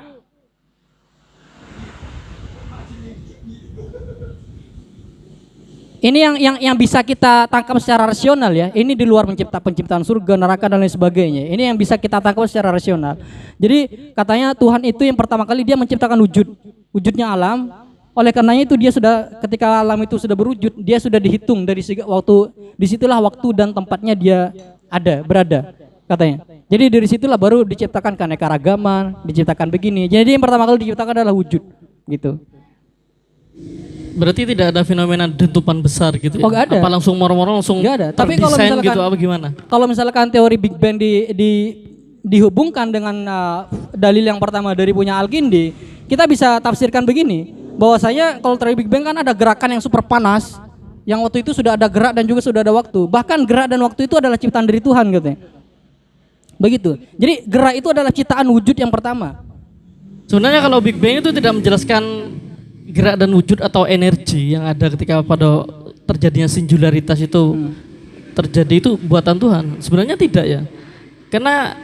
ini yang bisa kita tangkap secara rasional ya. Ini di luar penciptaan surga, neraka dan lain sebagainya. Ini yang bisa kita tangkap secara rasional. Jadi katanya Tuhan itu yang pertama kali dia menciptakan wujudnya alam. Oleh karenanya itu dia sudah ketika alam itu sudah berwujud, dia sudah dihitung dari waktu, disitulah waktu dan tempatnya dia berada katanya. Jadi dari situlah baru diciptakan keanekaragaman, diciptakan begini. Jadi yang pertama kali diciptakan adalah wujud, gitu. Berarti tidak ada fenomena dentuman besar gitu ya? Oh, gak ada. Apa langsung moro-moro langsung Gak ada. Tapi kalau terdesain misalkan gitu apa gimana? Kalau misalkan teori Big Bang dihubungkan dengan dalil yang pertama dari punya Al-Kindi, kita bisa tafsirkan begini, bahwasanya kalau teori Big Bang kan ada gerakan yang super panas, yang waktu itu sudah ada gerak dan juga sudah ada waktu. Bahkan gerak dan waktu itu adalah ciptaan dari Tuhan katanya. Begitu. Jadi gerak itu adalah ciptaan wujud yang pertama. Sebenarnya kalau Big Bang itu tidak menjelaskan gerak dan wujud atau energi yang ada ketika pada terjadinya singularitas itu terjadi itu buatan Tuhan. Sebenarnya tidak ya. Karena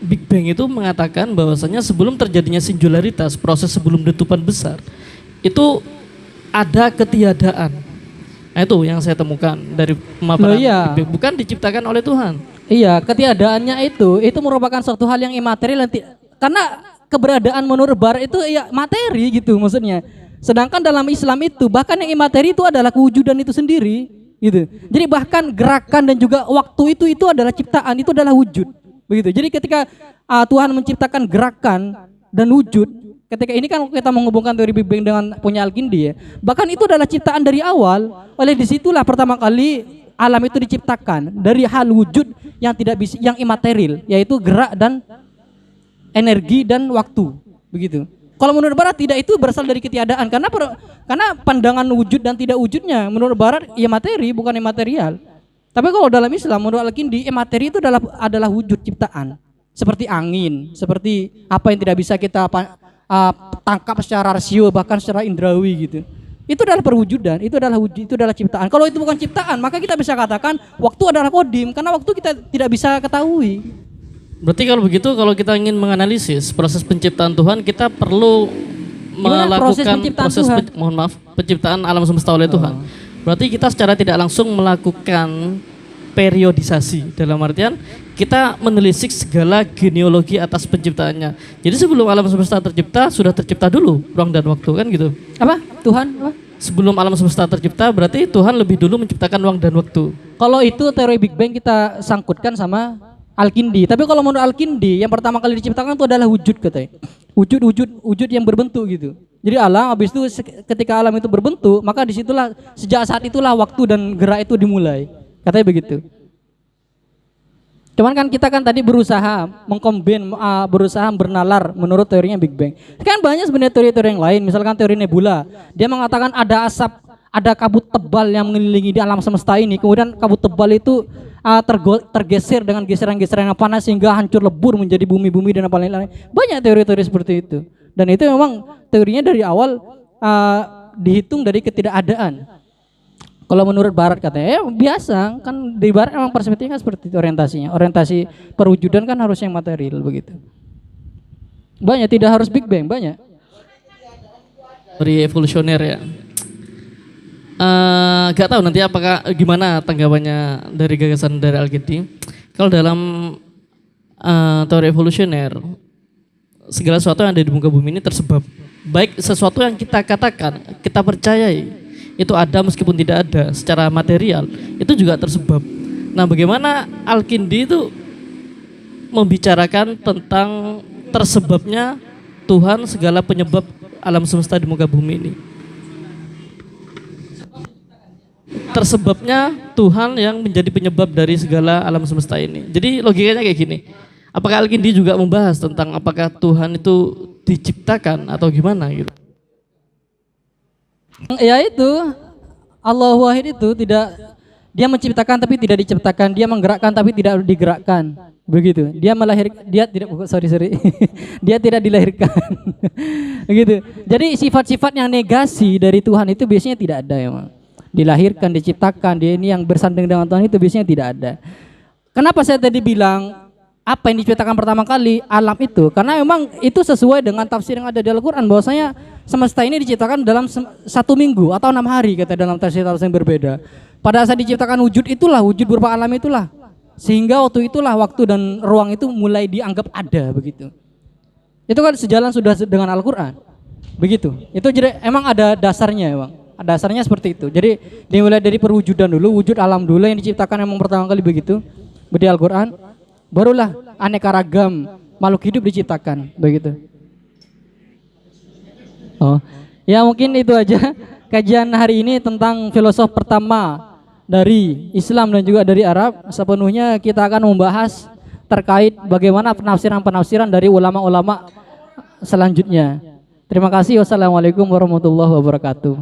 Big Bang itu mengatakan bahwasanya sebelum terjadinya singularitas, proses sebelum letupan besar, itu ada ketiadaan. Nah, itu yang saya temukan dari pemaparan Big Bang. Bukan diciptakan oleh Tuhan. Iya, ketiadaannya itu merupakan suatu hal yang imaterial karena keberadaan menurut Barat itu ya materi gitu maksudnya. Sedangkan dalam Islam itu bahkan yang imateri itu adalah kewujudan itu sendiri gitu. Jadi bahkan gerakan dan juga waktu itu adalah ciptaan, itu adalah wujud. Begitu. Jadi ketika Tuhan menciptakan gerakan dan wujud, ketika ini kan kita menghubungkan teori Big Bang dengan punya Al-Kindi ya. Bahkan itu adalah ciptaan dari awal. Oleh disitulah pertama kali alam itu diciptakan dari hal wujud yang tidak bisa, yang imaterial, yaitu gerak dan energi dan waktu, begitu. Kalau menurut Barat tidak, itu berasal dari ketiadaan karena pandangan wujud dan tidak wujudnya menurut Barat ya materi bukan imaterial. Tapi kalau dalam Islam menurut Al-Kindi materi itu adalah wujud ciptaan, seperti angin, seperti apa yang tidak bisa kita tangkap secara rasio bahkan secara indrawi gitu. Itu adalah perwujudan, itu adalah wujud, itu adalah ciptaan. Kalau itu bukan ciptaan, maka kita bisa katakan waktu adalah kodim, karena waktu kita tidak bisa ketahui. Berarti kalau begitu, kalau kita ingin menganalisis proses penciptaan Tuhan, kita perlu melakukan penciptaan alam semesta oleh Tuhan. Berarti kita secara tidak langsung melakukan periodisasi, dalam artian kita menelisik segala genealogi atas penciptaannya. Jadi sebelum alam semesta tercipta, sudah tercipta dulu ruang dan waktu, kan gitu. Apa? Tuhan? Apa? Sebelum alam semesta tercipta, berarti Tuhan lebih dulu menciptakan ruang dan waktu. Kalau itu teori Big Bang kita sangkutkan sama Al-Kindi. Tapi kalau menurut Al-Kindi, yang pertama kali diciptakan itu adalah wujud katanya. Wujud yang berbentuk gitu. Jadi alam, habis itu ketika alam itu berbentuk, maka disitulah, sejak saat itulah waktu dan gerak itu dimulai. Katanya begitu. Cuman kan kita kan tadi berusaha mengkombin, berusaha bernalar menurut teorinya Big Bang. Kan banyak sebenarnya teori-teori yang lain, misalkan teori nebula. Dia mengatakan ada asap, ada kabut tebal yang mengelilingi di alam semesta ini. Kemudian kabut tebal itu tergeser dengan geseran-geseran yang panas sehingga hancur lebur menjadi bumi-bumi dan apa lain-lain. Banyak teori-teori seperti itu. Dan itu memang teorinya dari awal dihitung dari ketidakadaan. Kalau menurut Barat katanya, biasa kan di Barat emang perspektifnya kan seperti itu orientasinya. Orientasi perwujudan kan harus yang material begitu. Banyak, tidak harus Big Bang, banyak. Teori evolusioner ya. Gak tahu nanti apakah gimana tanggapannya dari gagasan dari Al-Kindi. Kalau dalam teori evolusioner, segala sesuatu yang ada di muka bumi ini tersebab. Baik sesuatu yang kita katakan, kita percayai itu ada meskipun tidak ada secara material, itu juga tersebab. Nah, bagaimana Al-Kindi itu membicarakan tentang tersebabnya Tuhan segala penyebab alam semesta di muka bumi ini. Tersebabnya Tuhan yang menjadi penyebab dari segala alam semesta ini. Jadi logikanya kayak gini. Apakah Al-Kindi juga membahas tentang apakah Tuhan itu diciptakan atau gimana gitu? Ya itu, Allahu Wahid itu tidak, dia menciptakan tapi tidak diciptakan, dia menggerakkan tapi tidak digerakkan, begitu. Dia melahirkan, dia tidak, sorry, dia tidak dilahirkan, begitu. Jadi sifat-sifat yang negasi dari Tuhan itu biasanya tidak ada emang. Dilahirkan, diciptakan, dia ini yang bersanding dengan Tuhan itu biasanya tidak ada. Kenapa saya tadi bilang apa yang diciptakan pertama kali alam itu? Karena memang itu sesuai dengan tafsir yang ada di Al-Quran, bahwasanya semesta ini diciptakan dalam 1 minggu atau 6 hari, kata dalam tafsir yang berbeda. Pada saat diciptakan wujud itulah, wujud berupa alam itulah, sehingga waktu itulah waktu dan ruang itu mulai dianggap ada, begitu. Itu kan sejalan sudah dengan Al-Quran, begitu. Itu jadi emang ada dasarnya, emang dasarnya seperti itu. Jadi dimulai dari perwujudan dulu, wujud alam dulu yang diciptakan emang pertama kali begitu di Al-Quran. Barulah aneka ragam makhluk hidup diciptakan, begitu. Oh, ya mungkin itu aja kajian hari ini tentang filosof pertama dari Islam dan juga dari Arab. Sepenuhnya kita akan membahas terkait bagaimana penafsiran-penafsiran dari ulama-ulama selanjutnya. Terima kasih. Wassalamualaikum warahmatullahi wabarakatuh.